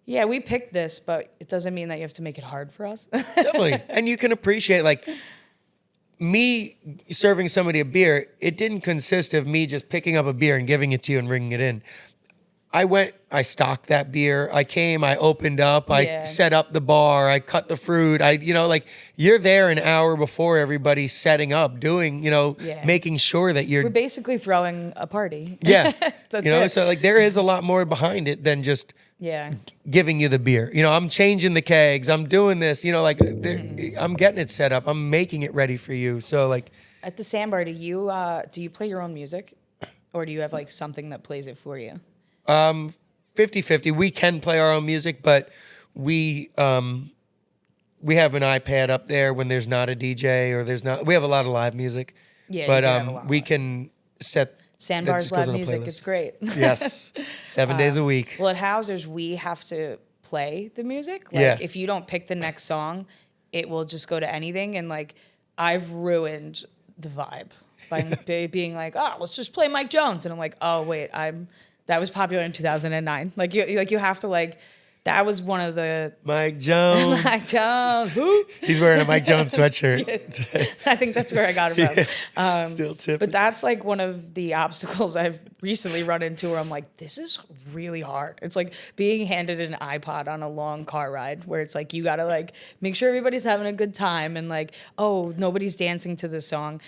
Yeah, we picked this, but it doesn't mean that you have to make it hard for us. Definitely. And you can appreciate, like, me serving somebody a beer, it didn't consist of me just picking up a beer and giving it to you and bringing it in. I stocked that beer. I came, I opened up, I set up the bar, I cut the fruit. Like you're there an hour before everybody's setting up, doing, making sure that We're basically throwing a party. Yeah. That's it. So like there is a lot more behind it than just giving you the beer. I'm changing the kegs. I'm doing this, I'm getting it set up. I'm making it ready for you. So like at the sandbar, do you play your own music or do you have like something that plays it for you? 50-50. We can play our own music, but we have an iPad up there when there's not a DJ or we have a lot of live music. Yeah, but we can set Sandbar's live music. It's great. Yes, 7 days a week. Well, at Hauser's, we have to play the music. Like if you don't pick the next song, it will just go to anything. And like I've ruined the vibe by being like, oh, let's just play Mike Jones, and I'm like, oh wait, that was popular in 2009. Like you have to like. That was one of the Mike Jones. Mike Jones. Who? He's wearing a Mike Jones sweatshirt. I think that's where I got it from. Still tipping. But that's like one of the obstacles I've recently run into where I'm like, this is really hard. It's like being handed an iPod on a long car ride where it's like you gotta like make sure everybody's having a good time and like, oh, nobody's dancing to this song.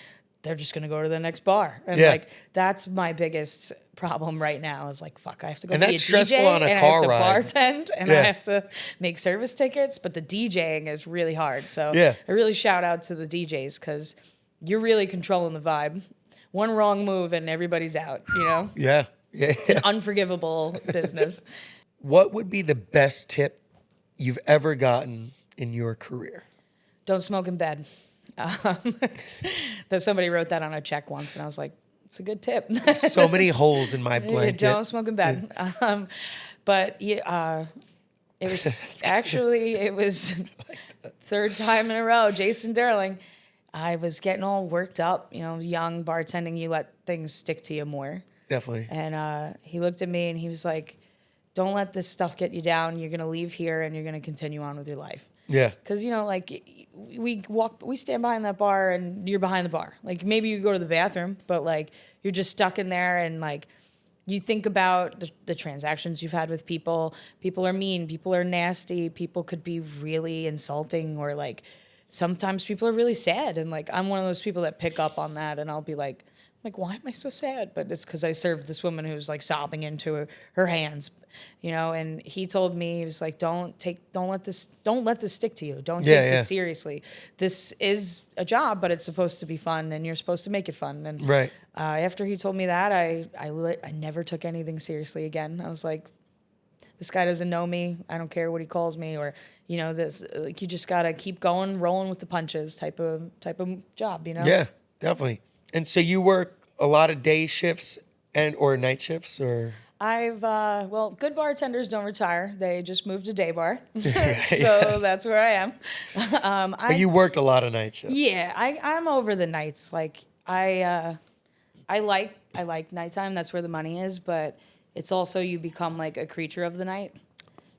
They're just gonna go to the next bar. And like that's my biggest problem right now is like, fuck, I have to go and be that's a stressful DJ on a and car I have to ride. bartend and I have to make service tickets, but the DJing is really hard. So I really shout out to the DJs because you're really controlling the vibe. One wrong move and everybody's out, Yeah. It's an unforgivable business. What would be the best tip you've ever gotten in your career? Don't smoke in bed. That somebody wrote that on a check once and I was like, it's a good tip. So many holes in my blanket. Don't smoke in bed. But it was it was third time in a row. Jason Derling, I was getting all worked up. Young bartending, you let things stick to you more. Definitely. And he looked at me and he was like, "Don't let this stuff get you down. You're gonna leave here and you're gonna continue on with your life." Yeah. Because we stand behind that bar and you're behind the bar. Like maybe you go to the bathroom, but like you're just stuck in there and like you think about the transactions you've had with people. People are mean. People are nasty. People could be really insulting or like sometimes people are really sad. And like I'm one of those people that pick up on that and I'll be like, why am I so sad? But it's because I served this woman who's like sobbing into her hands, And he told me, he was like, don't let this stick to you. Don't take this seriously. This is a job, but it's supposed to be fun, and you're supposed to make it fun. And right. After he told me that, I never took anything seriously again. I was like, this guy doesn't know me. I don't care what he calls me, or this. Like you just gotta keep going, rolling with the punches, type of job. Yeah, definitely. And so you work a lot of day shifts or night shifts, or? Good bartenders don't retire. They just move to day bar. So that's where I am. But you worked a lot of night shifts. Yeah, I'm over the nights. Like I like nighttime. That's where the money is. But it's also you become like a creature of the night,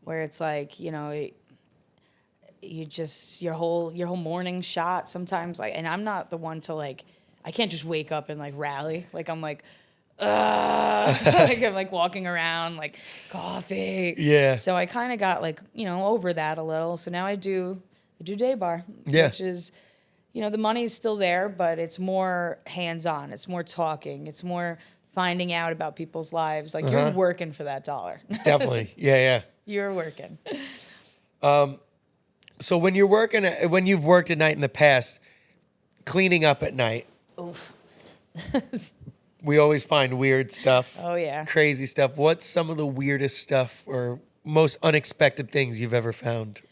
where it's like you just your whole morning shot sometimes. Like, and I'm not the one to like. I can't just wake up and like rally. Like I'm like, like I'm like walking around like coffee. Yeah. So I kind of got like over that a little. So now I do day bar, which is, the money is still there, but it's more hands-on. It's more talking. It's more finding out about people's lives. Like you're working for that dollar. Definitely. Yeah. You're working. So when you're when you've worked at night in the past, cleaning up at night, Oof. we always find weird stuff. Oh, yeah. Crazy stuff. What's some of the weirdest stuff or most unexpected things you've ever found?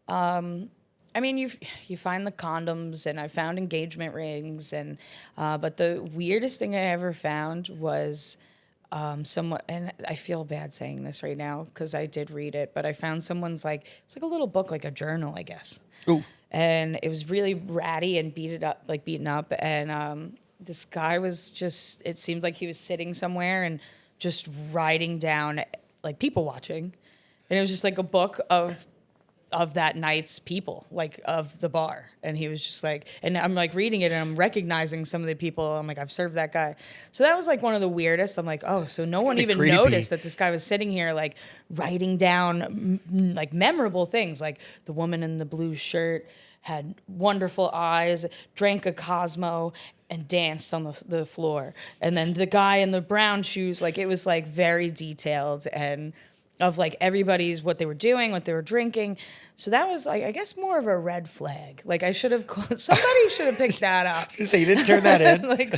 I mean, you find the condoms, and I found engagement rings, and but the weirdest thing I ever found was someone, and I feel bad saying this right now because I did read it, but I found someone's it's like a little book, like a journal, I guess. Ooh. And it was really ratty and beaten up, and this guy was just, it seemed like he was sitting somewhere and just writing down, like, people watching, and it was just like a book of that night's people, like, of the bar. And he was just like, and I'm like reading it and I'm recognizing some of the people. I'm like, I've served that guy. So that was like one of the weirdest. I'm like, oh, so no one even creepy. noticed that this guy was sitting here, like, writing down like memorable things. Like, the woman in the blue shirt had wonderful eyes, drank a Cosmo, and danced on the floor. And then the guy in the brown shoes, like, it was like very detailed and of like everybody's, what they were doing, what they were drinking. So that was, like, I guess, more of a red flag. Like, I should have, somebody should have picked that up. I was gonna say, you didn't turn that in. Like,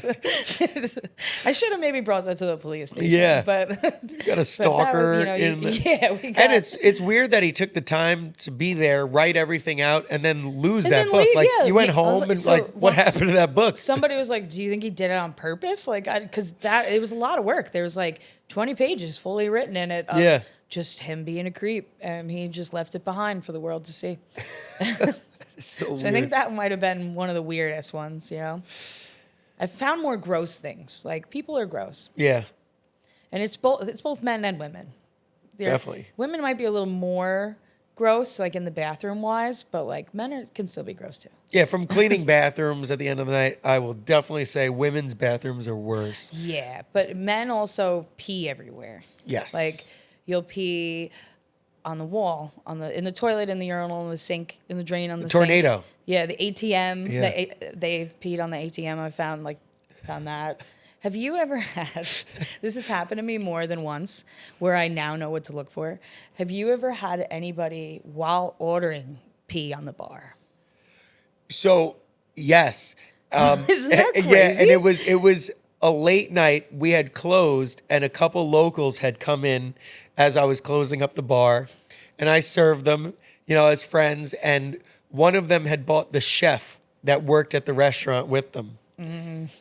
I should have maybe brought that to the police station. Yeah. But You got a stalker yeah, we got, and it's weird that he took the time to be there, write everything out, and then lose And that then book. leave, Like, yeah. you went I was home like, and so like, what once- happened to that book? somebody was like, do you think he did it on purpose? Like, because it was a lot of work. There was like 20 pages fully written in it. Yeah. Just him being a creep, and he just left it behind for the world to see. So So I think that might have been one of the weirdest ones, you know? I've found more gross things. Like, people are gross. Yeah, And it's both men and women. definitely. Women might be a little more gross, like in the bathroom wise, but like can still be gross too. Yeah, from cleaning bathrooms at the end of the night, I will definitely say women's bathrooms are worse. Yeah, but men also pee everywhere. Yes. Like, you'll pee on the wall, in the toilet, in the urinal, in the sink, in the drain, on the sink. Tornado. Yeah, the ATM. Yeah. They've peed on the ATM. I found that. Have you ever had, this has happened to me more than once, where I now know what to look for. Have you ever had anybody, while ordering, pee on the bar? So, yes. Isn't that crazy? Yeah, and it was a late night. We had closed, and a couple locals had come in as I was closing up the bar, and I served them, as friends. And one of them had bought the chef that worked at the restaurant with them,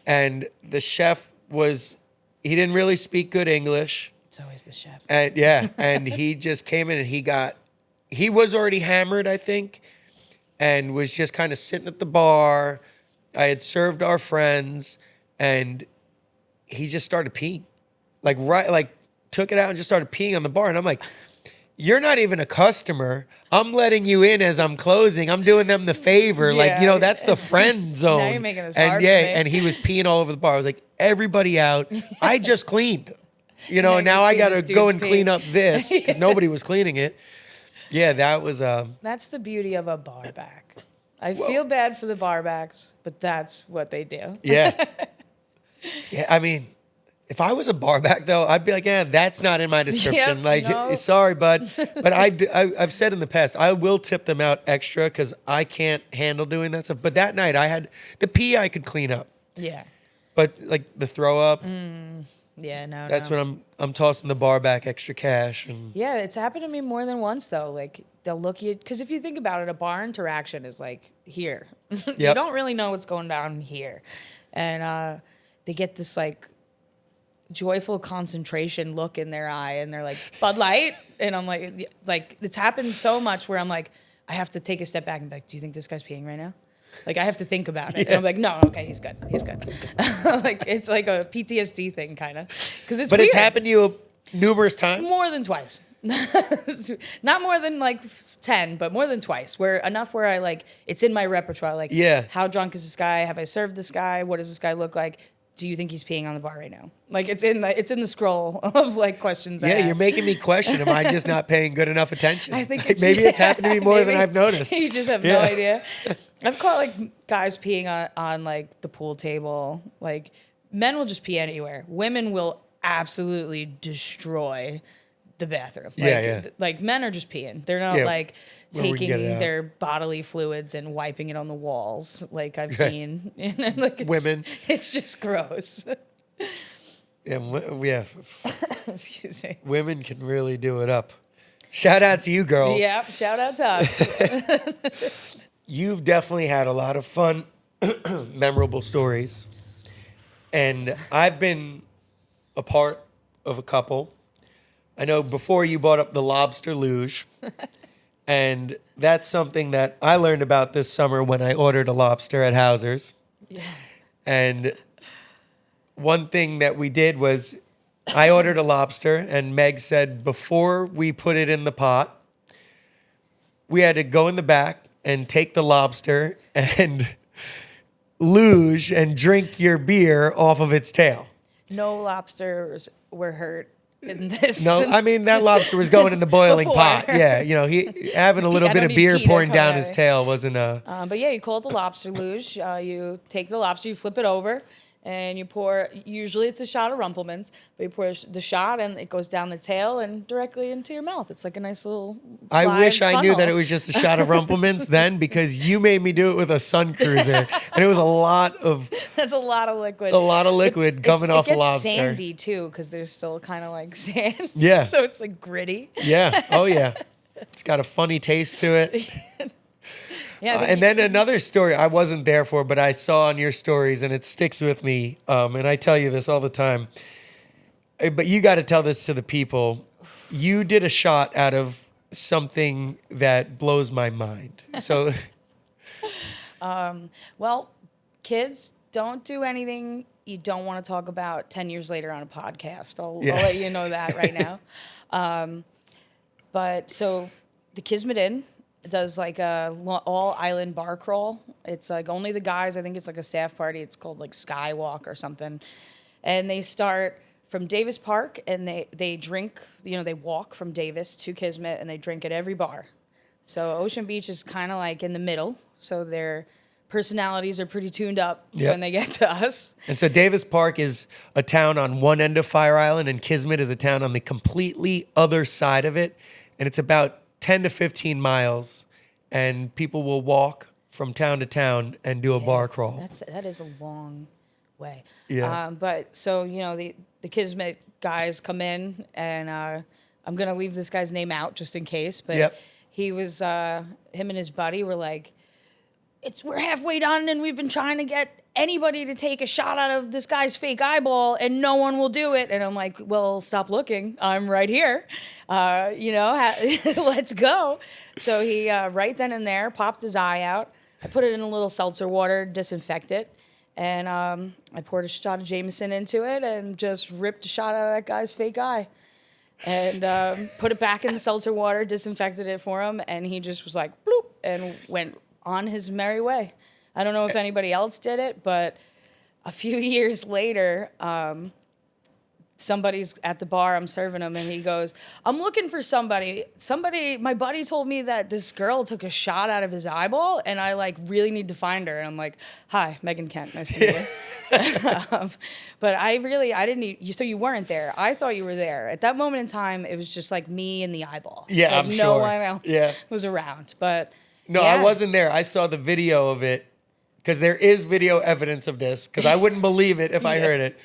and the chef he didn't really speak good English. It's always the chef. And yeah, and he just came in and he was already hammered, I think, and was just kind of sitting at the bar. I had served our friends, and he just started peeing. Took it out and just started peeing on the bar. And I'm like, you're not even a customer. I'm letting you in as I'm closing. I'm doing them the favor. Yeah. That's the friend zone. Now you're making this and hard yeah, for me. and he was peeing all over the bar. I was like, everybody out. I just cleaned. And Now now you're I peeing got this to go dude's and pee. clean up this because nobody was cleaning it. Yeah, that was That's the beauty of a bar back. I feel bad for the bar backs, but that's what they do. yeah. Yeah, I mean, if I was a barback though, I'd be like, yeah, that's not in my description. Yep, no. Sorry, bud. But I've said in the past, I will tip them out extra because I can't handle doing that stuff. But that night I had the pee I could clean up. Yeah. But like the throw up, Yeah, no, that's no. when I'm tossing the bar back extra cash. And Yeah, it's happened to me more than once though. Like, they'll look you, because if you think about it, a bar interaction is like here. You Yep. don't really know what's going down here, and they get this like joyful concentration look in their eye, and they're like, Bud Light, and I'm like it's happened so much where I'm like, I have to take a step back and be like, do you think this guy's peeing right now? Like, I have to think about it. And I'm like, no, okay, he's good. Like, it's like a PTSD thing, kind of. Because it's But weird. it's happened to you numerous times. More than twice. Not more than like 10, but more than twice. Where I like, it's in my repertoire. Like, Yeah. how drunk is this guy? Have I served this guy? What does this guy look like? Do you think he's peeing on the bar right now? Like, it's in the scroll of like questions. Yeah, I you're ask. making me question. Am I just not paying good enough attention? I think Like, it's, maybe it's happened to me more than maybe I've noticed. You just have no idea. I've caught like guys peeing on like the pool table. Like, men will just pee anywhere. Women will absolutely destroy the bathroom. Yeah, Like men are just peeing. They're not like where we can get it taking out. their bodily fluids and wiping it on the walls like I've seen. Like Women. It's just gross. Yeah, Excuse me. women can really do it up. Shout out to you girls. Yep. Shout out to us. You've definitely had a lot of fun, memorable stories. And I've been a part of a couple. I know before you brought up the lobster luge. And that's something that I learned about this summer when I ordered a lobster at Hauser's. Yeah. And one thing that we did was I ordered a lobster, and Meg said before we put it in the pot, we had to go in the back and take the lobster and luge and drink your beer off of its tail. No lobsters were hurt in this. No, I mean, that lobster was going in the boiling Before. pot. Yeah, you know, he having a little I bit don't of need beer Peter pouring coming down at his me. tail wasn't But yeah, you call it the lobster luge. You take the lobster, you flip it over, and you pour, usually it's a shot of Rumpelmans, but you pour the shot and it goes down the tail and directly into your mouth. It's like a nice little I live wish I knew funnel. that it was just a shot of Rumpelmans then, because you made me do it with a Sun Cruiser, and it was a lot of That's a lot of liquid. coming off it a lobster. It's sandy too, because there's still kind of like sand. Yeah. So it's like gritty. Yeah. Oh yeah. It's got a funny taste to it. Yeah. but And then another story I wasn't there for, but I saw on your stories, and it sticks with me. And I tell you this all the time. But you got to tell this to the people. You did a shot out of something that blows my mind. So, Well, kids, don't do anything you don't want to talk about 10 years later on a podcast. I'll let you know that right now. But so the Kismet Inn does like a all island bar crawl. It's like only the guys. I think it's like a staff party. It's called like Skywalk or something. And they start from Davis Park, and they drink, you know, they walk from Davis to Kismet, and they drink at every bar. So Ocean Beach is kind of like in the middle. So their personalities are pretty tuned up when they get to us. and so Davis Park is a town on one end of Fire Island, and Kismet is a town on the completely other side of it. And it's about 10 to 15 miles, and people will walk from town to town and do a bar crawl. That is a long way. Yeah. But so, you know, the Kismet guys come in, and I'm going to leave this guy's name out just in case, but he was, him and his buddy were like, we're halfway done, and we've been trying to get anybody to take a shot out of this guy's fake eyeball, and no one will do it. And I'm like, well, stop looking. I'm right here. You know, let's go. So he, right then and there, popped his eye out. I put it in a little seltzer water, disinfect it. And I poured a shot of Jameson into it and just ripped a shot out of that guy's fake eye. And put it back in the seltzer water, disinfected it for him. And he just was like, bloop, and went on his merry way. I don't know if anybody else did it, but a few years later, somebody's at the bar, I'm serving him, and he goes, I'm looking for somebody. My buddy told me that this girl took a shot out of his eyeball, and I like really need to find her. And I'm like, hi, Meg Kent, nice to meet you. But I didn't, so you weren't there. I thought you were there. At that moment in time, it was just like me and the eyeball. Yeah, like I'm no sure. one else was around. But No, yeah. I wasn't there. I saw the video of it, because there is video evidence of this, because I wouldn't believe it if I heard it.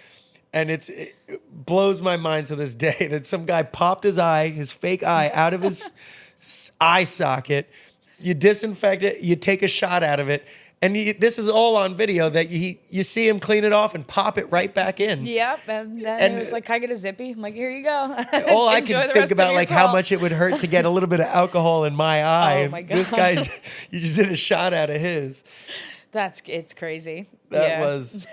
And it blows my mind to this day that some guy popped his fake eye, out of his eye socket. You disinfect it, you take a shot out of it. And this is all on video that you see him clean it off and pop it right back in. Yep, and then he was like, "Can I get a Zippy?" I'm like, "Here you go." All I Enjoy could the think rest of about, your like, how crawl. much it would hurt to get a little bit of alcohol in my eye. Oh my This God. guy, you just did a shot out of his. It's crazy. That was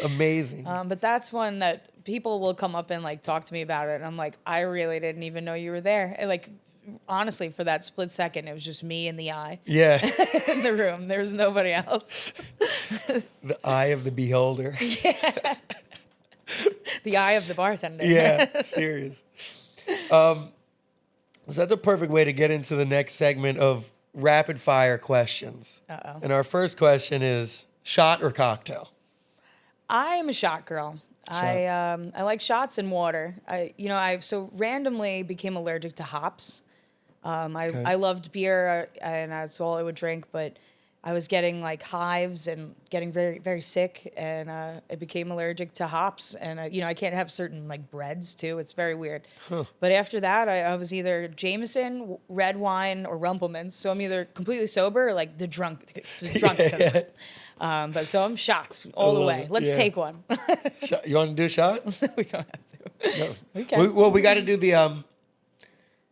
amazing. But that's one that people will come up and like talk to me about it, and I'm like, I really didn't even know you were there. And, like, honestly, for that split second, it was just me and the eye Yeah. in the room. There was nobody else. The eye of the beholder. The eye of the bartender. Yeah, serious. So that's a perfect way to get into the next segment of rapid fire questions. Uh-oh. And our first question is shot or cocktail? I am a shot girl. I like shots and water. I so randomly became allergic to hops. I loved beer and that's all I would drink, but I was getting like hives and getting very, very sick, and I became allergic to hops. And I can't have certain like breads too. It's very weird. But after that, I was either Jameson, red wine, or Rumpelmans. So I'm either completely sober or like the drunk sober. But so I'm shots all the way. Let's take one. You want to do a shot? We don't have to. No. Okay. We got to do the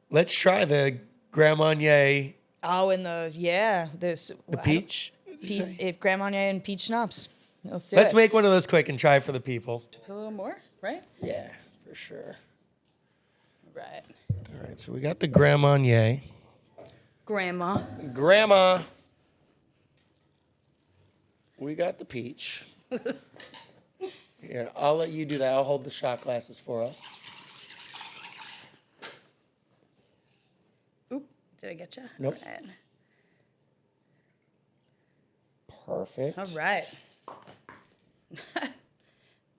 let's try the Grand Marnier. Oh, and the peach. If Grand Marnier and peach schnapps. Let's make one of those quick and try for the people. A little more, right? Yeah, for sure. Right. All right, so we got the Grand Marnier. Grandma. We got the peach. Here, I'll let you do that. I'll hold the shot glasses for us. Did I get you? Nope. Right. Perfect. All right.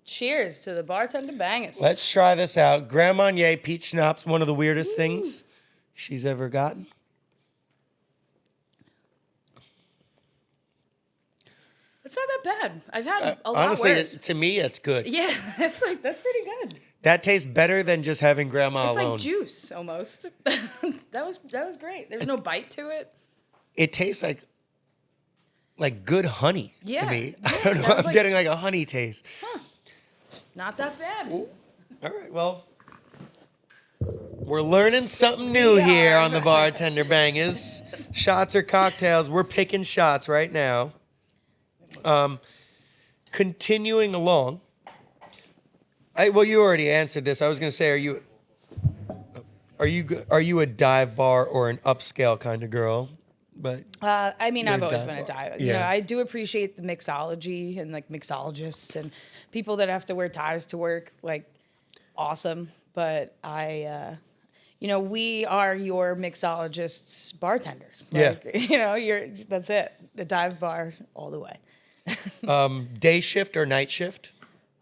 Cheers to the Bartender Bangaz. Let's try this out. Grand Marnier peach schnapps, one of the weirdest things she's ever gotten. It's not that bad. I've had a lot honestly, worse. to me, it's good. Yeah, that's pretty good. That tastes better than just having grandma It's alone. like juice almost. That was great. There's no bite to it. It tastes like good honey to me. I don't know. I'm getting like a honey taste. Huh. Not that bad. Ooh. All right. Well, we're learning something new here on the Bartender Bangaz. Shots or cocktails? We're picking shots right now. Continuing along. Well, you already answered this. I was going to say, are you a dive bar or an upscale kind of girl? But I mean, I've always dive been a bar. dive. Yeah. I do appreciate the mixology and like mixologists and people that have to wear ties to work. Like, awesome. But we are your mixologists, bartenders. Like, that's it. The dive bar all the way. Day shift or night shift?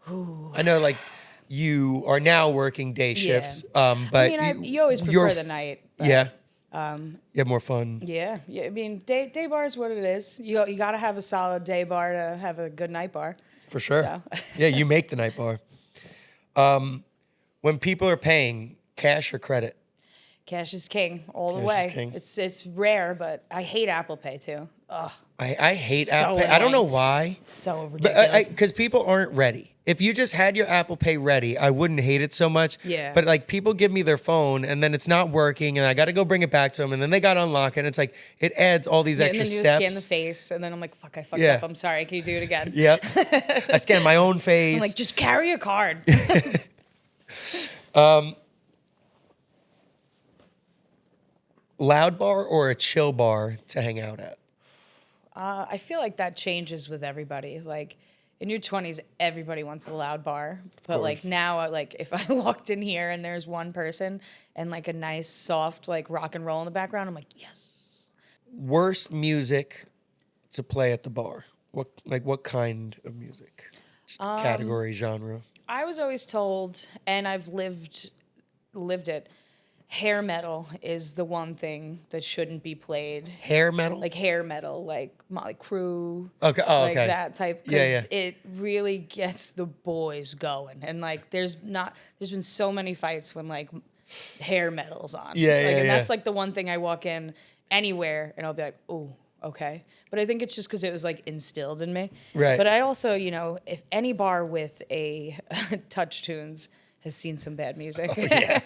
Ooh. I know, like, you are now working day shifts, but you always prefer the night. But, yeah. You have more fun. Yeah. I mean, day bar is what it is. You got to have a solid day bar to have a good night bar. For sure. So. Yeah, you make the night bar. When people are paying, cash or credit? Cash is king all the Cash way. is king. It's rare, but I hate Apple Pay too. Ugh. I hate So Apple Pay. I don't know annoying. why. It's so ridiculous. Because people aren't ready. If you just had your Apple Pay ready, I wouldn't hate it so much. Yeah. But like people give me their phone and then it's not working and I got to go bring it back to them and then they got to unlock it. And it's like it adds all these extra and then you steps. scan the face, and then I'm like, "Fuck, I fucked Yeah. up. I'm sorry. Can you do it again?" Yep. I scan my own face. I'm like, "Just carry a card." Loud bar or a chill bar to hang out at? I feel like that changes with everybody. Like in your 20s, everybody wants a loud bar, but like now, like if I walked in here and there's one person and like a nice soft like rock and roll in the background, I'm like, yes. Worst music to play at the bar? What kind of music? Just category, genre? I was always told, and I've lived it. Hair metal is the one thing that shouldn't be played. Hair metal? Like hair metal, like Motley Crue. Okay. Oh, like okay. that type. Yeah. It really gets the boys going. And like there's been so many fights when like hair metal's on. And that's like the one thing I walk in anywhere and I'll be like, oh, okay. But I think it's just because it was like instilled in me. Right. But I also, if any bar with a touch tunes has seen some bad music. Oh, yeah.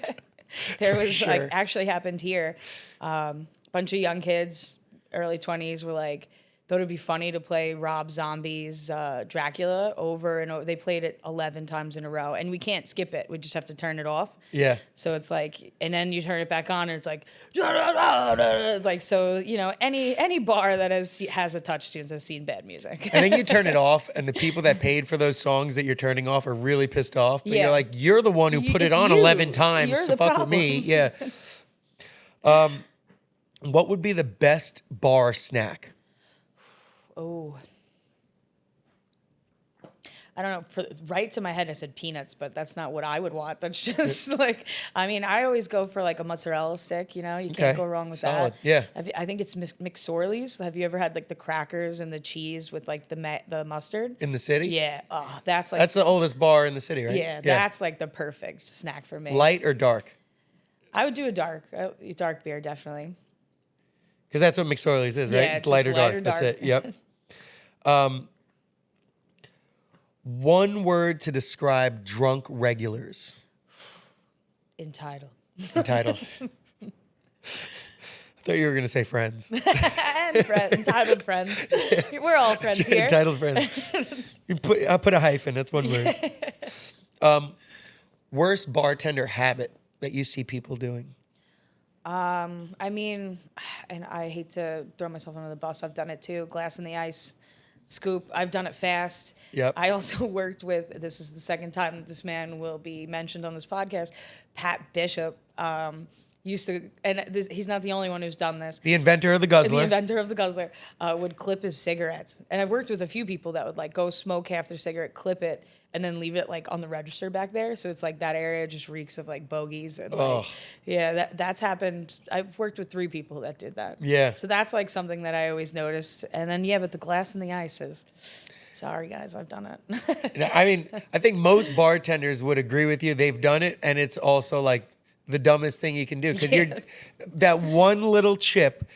There was sure. like actually happened here. Bunch of young kids, early 20s, were like, thought it'd be funny to play Rob Zombie's Dracula over and over. They played it 11 times in a row, and we can't skip it. We just have to turn it off. Yeah. So it's like, and then you turn it back on, and it's like, like so. Any bar that has a touch tunes has seen bad music. And then you turn it off, and the people that paid for those songs that you're turning off are really pissed off. But Yeah. you're like, you're the one who put it It's on you. 11 times You're to the fuck problem. with me. Yeah. What would be the best bar snack? Oh. I don't know, right to my head I said peanuts, but that's not what I would want. That's just like, I mean, I always go for like a mozzarella stick, you know, you can't go wrong with Solid. that. Yeah. I think it's McSorley's. Have you ever had like the crackers and the cheese with like the mustard? In the city? Yeah. Oh, that's like, That's the oldest bar in the city, right? yeah, that's like the perfect snack for me. Light or dark? I would do a dark beer, definitely. Because that's what McSorley's is, right? Yeah, It's light or dark. That's it. Yep. One word to describe drunk regulars. Entitled. Entitled. I thought you were going to say friends. And entitled friends. We're all friends here. Entitled friends. I put a hyphen. That's one word. Worst bartender habit that you see people doing. I mean, and I hate to throw myself under the bus. I've done it too. Glass in the ice, scoop. I've done it fast. Yep. I also worked with, this is the second time that this man will be mentioned on this podcast, Pat Bishop. Used to, and he's not the only one who's done this. The inventor of the guzzler. The inventor of the guzzler would clip his cigarettes. And I've worked with a few people that would like go smoke half their cigarette, clip it, and then leave it like on the register back there. So it's like that area just reeks of like bogeys and like, yeah, that's happened. I've worked with 3 people that did that. Yeah. So that's like something that I always noticed. And then, yeah, but the glass and the ice is, sorry guys, I've done it. I mean, I think most bartenders would agree with you. They've done it, and it's also like the dumbest thing you can do because you're that one little chip.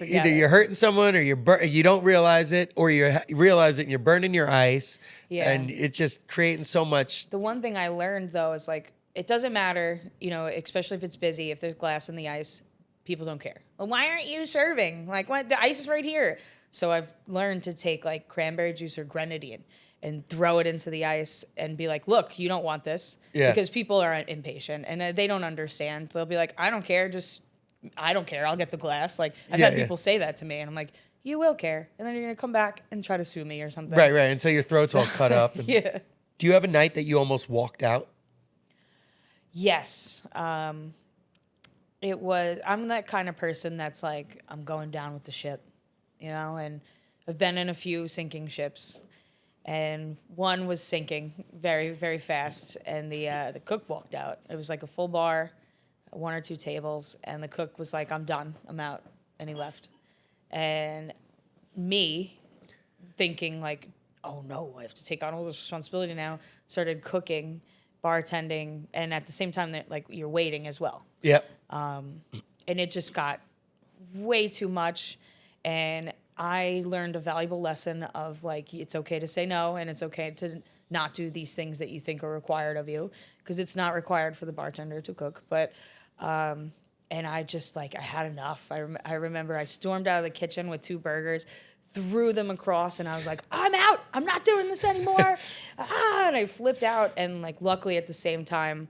Either you're hurting someone, or you don't realize it, or you realize it and you're burning your ice. Yeah. And it's just creating so much. The one thing I learned though is like, it doesn't matter, you know, especially if it's busy, if there's glass in the ice, people don't care. Well, why aren't you serving? Like, what? The ice is right here. So I've learned to take like cranberry juice or grenadine and throw it into the ice and be like, look, you don't want this. Yeah. Because people are impatient and they don't understand. They'll be like, I don't care. I don't care. I'll get the glass. Like, I've had people say that to me, and I'm like, you will care. And then you're going to come back and try to sue me or something. Right. Until your throat's all cut up. And Yeah. Do you have a night that you almost walked out? Yes. I'm that kind of person that's like, I'm going down with the ship, you know, and I've been in a few sinking ships, and one was sinking very, very fast, and the cook walked out. It was like a full bar, 1 or 2 tables, and the cook was like, I'm done, I'm out, and he left. And me thinking like, oh no, I have to take on all this responsibility now, started cooking, bartending, and at the same time that like you're waiting as well. Yep. And it just got way too much, and I learned a valuable lesson of like, it's okay to say no, and it's okay to not do these things that you think are required of you, because it's not required for the bartender to cook. But and I just like, I had enough. I remember I stormed out of the kitchen with 2 burgers, threw them across, and I was like, I'm out. I'm not doing this anymore. And I flipped out, and like luckily at the same time,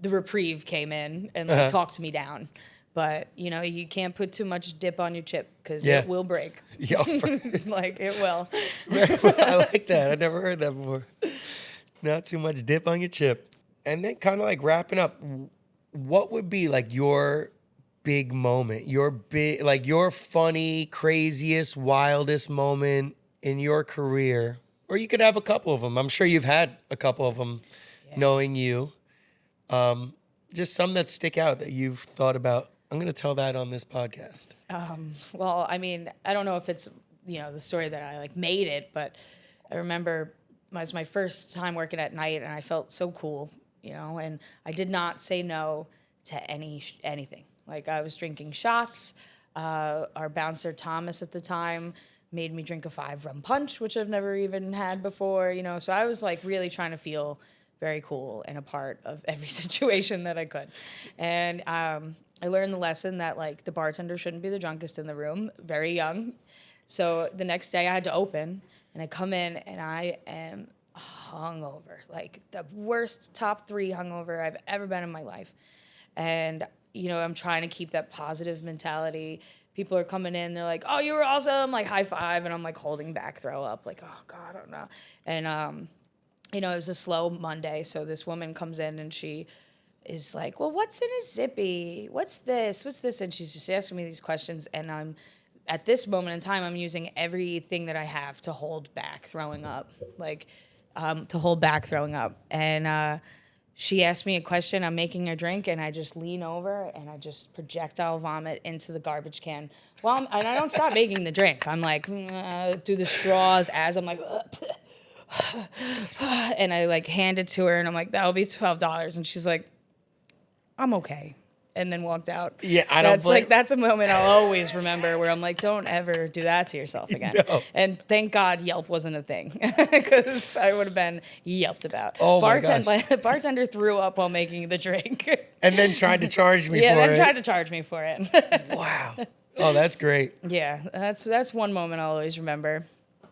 the reprieve came in and like talked me down. But you know, you can't put too much dip on your chip because it will break. Yeah, like it will. I like that. I never heard that before. Not too much dip on your chip. And then kind of like wrapping up, what would be like your big moment, your funny, craziest, wildest moment in your career? Or you could have a couple of them. I'm sure you've had a couple of them, knowing you. Just some that stick out that you've thought about. I'm going to tell that on this podcast. Well, I mean, I don't know if it's, you know, the story that I like made it, but I remember it was my first time working at night, and I felt so cool, you know, and I did not say no to anything. Like, I was drinking shots. Our bouncer, Thomas, at the time, made me drink a 5 rum punch, which I've never even had before, you know. So I was, like, really trying to feel very cool and a part of every situation that I could. And I learned the lesson that, like, the bartender shouldn't be the drunkest in the room, very young. So the next day I had to open, and I come in, and I am hungover, like the worst top 3 hungover I've ever been in my life. And, you know, I'm trying to keep that positive mentality. People are coming in, they're like, oh, you were awesome, like high five. And I'm like holding back, throw up, like, oh God, I don't know. And, you know, it was a slow Monday. So this woman comes in and she is like, well, what's in a Zippy? What's this? What's this? And she's just asking me these questions. And I'm, at this moment in time, I'm using everything that I have to hold back throwing up. Like, to hold back throwing up. And she asked me a question. I'm making a drink, and I just lean over and I just projectile vomit into the garbage can. And I don't stop making the drink. I'm like, do the straws as I'm like, and I like hand it to her, and I'm like, that'll be $12. And she's like, I'm okay. And then walked out. Yeah, that's a moment I'll always remember where I'm like, don't ever do that to yourself again. No. And thank God Yelp wasn't a thing, because I would have been yelped about. Oh my gosh. Bartender threw up while making the drink. And then tried to charge me for it. Yeah, then tried to charge me for it. Wow. Oh, that's great. Yeah, that's one moment I'll always remember.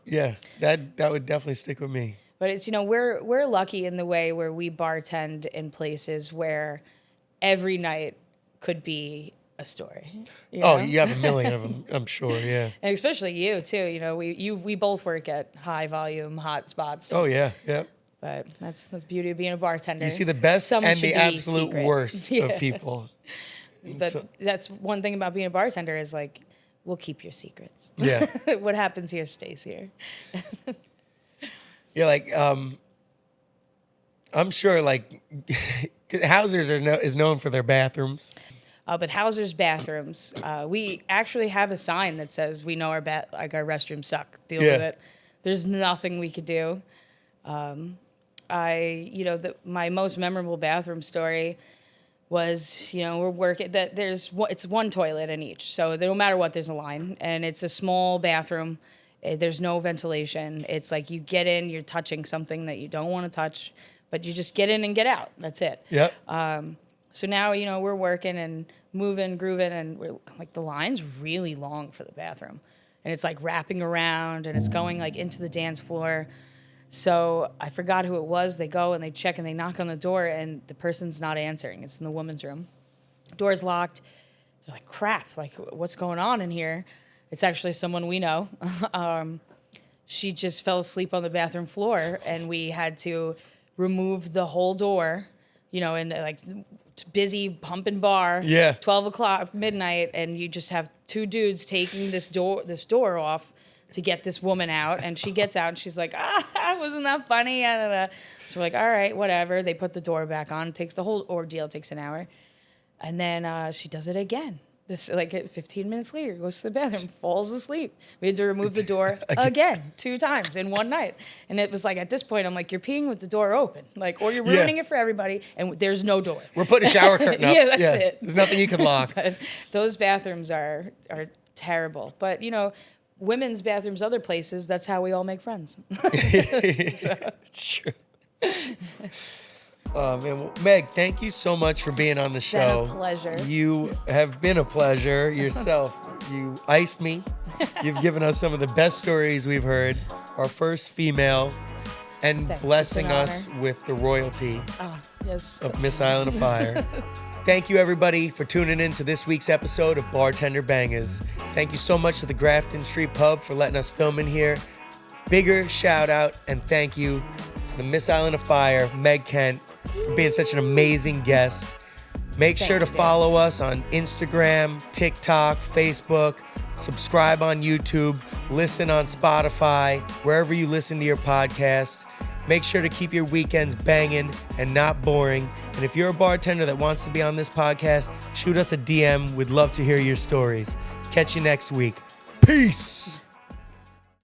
Yeah, that would definitely stick with me. But it's, we're lucky in the way where we bartend in places where every night could be a story. Oh, you have a million of them, I'm sure. Yeah. And especially you too. We both work at high volume hot spots. Oh yeah, yeah. But that's the beauty of being a bartender. You see the best Some and should the be absolute secret. worst of people. But that's one thing about being a bartender is like, we'll keep your secrets. Yeah. What happens here stays here. Yeah, like I'm sure like Hauser's is known for their bathrooms. But Hauser's bathrooms, we actually have a sign that says we know our our restrooms suck. Deal with it. There's nothing we could do. My most memorable bathroom story was, we're working that it's one toilet in each, so no matter what, there's a line, and it's a small bathroom. There's no ventilation. It's like you get in, you're touching something that you don't want to touch, but you just get in and get out. That's it. Yep. So now, we're working and moving, grooving, and we're like, the line's really long for the bathroom. And it's like wrapping around, and it's going like into the dance floor. So I forgot who it was. They go and they check and they knock on the door, and the person's not answering. It's in the women's room. Door's locked. They're like, crap, like what's going on in here? It's actually someone we know. She just fell asleep on the bathroom floor, and we had to remove the whole door, and like busy pumping bar. Yeah. 12 o'clock, midnight, and you just have two dudes taking this door off to get this woman out, and she gets out, and she's like, wasn't that funny? So we're like, all right, whatever. They put the door back on. The whole ordeal takes an hour. And then she does it again. This 15 minutes later, goes to the bathroom, falls asleep. We had to remove the door again 2 times in one night. And it was like, at this point, I'm like, you're peeing with the door open, or you're ruining it for everybody, and there's no door. We're putting a shower curtain up. Yeah, that's it. There's nothing you can lock. But those bathrooms are terrible. But women's bathrooms, other places, that's how we all make friends. It's true. Oh, man. Well, Meg, thank you so much for being on the show. It's been a pleasure. You have been a pleasure yourself. You iced me. You've given us some of the best stories we've heard. Our first female, and Thanks. blessing It's an us with the royalty Yes. of Miss Island of Fire. Thank you, everybody, for tuning in to this week's episode of Bartender Bangaz. Thank you so much to the Grafton Street Pub for letting us film in here. Bigger shout out and thank you to the Miss Island of Fire, Meg Kent, for being such an amazing guest. Make sure to follow us on Instagram, TikTok, Facebook, subscribe on YouTube, listen on Spotify, wherever you listen to your podcast. Make sure to keep your weekends banging and not boring. And if you're a bartender that wants to be on this podcast, shoot us a DM. We'd love to hear your stories. Catch you next week. Peace.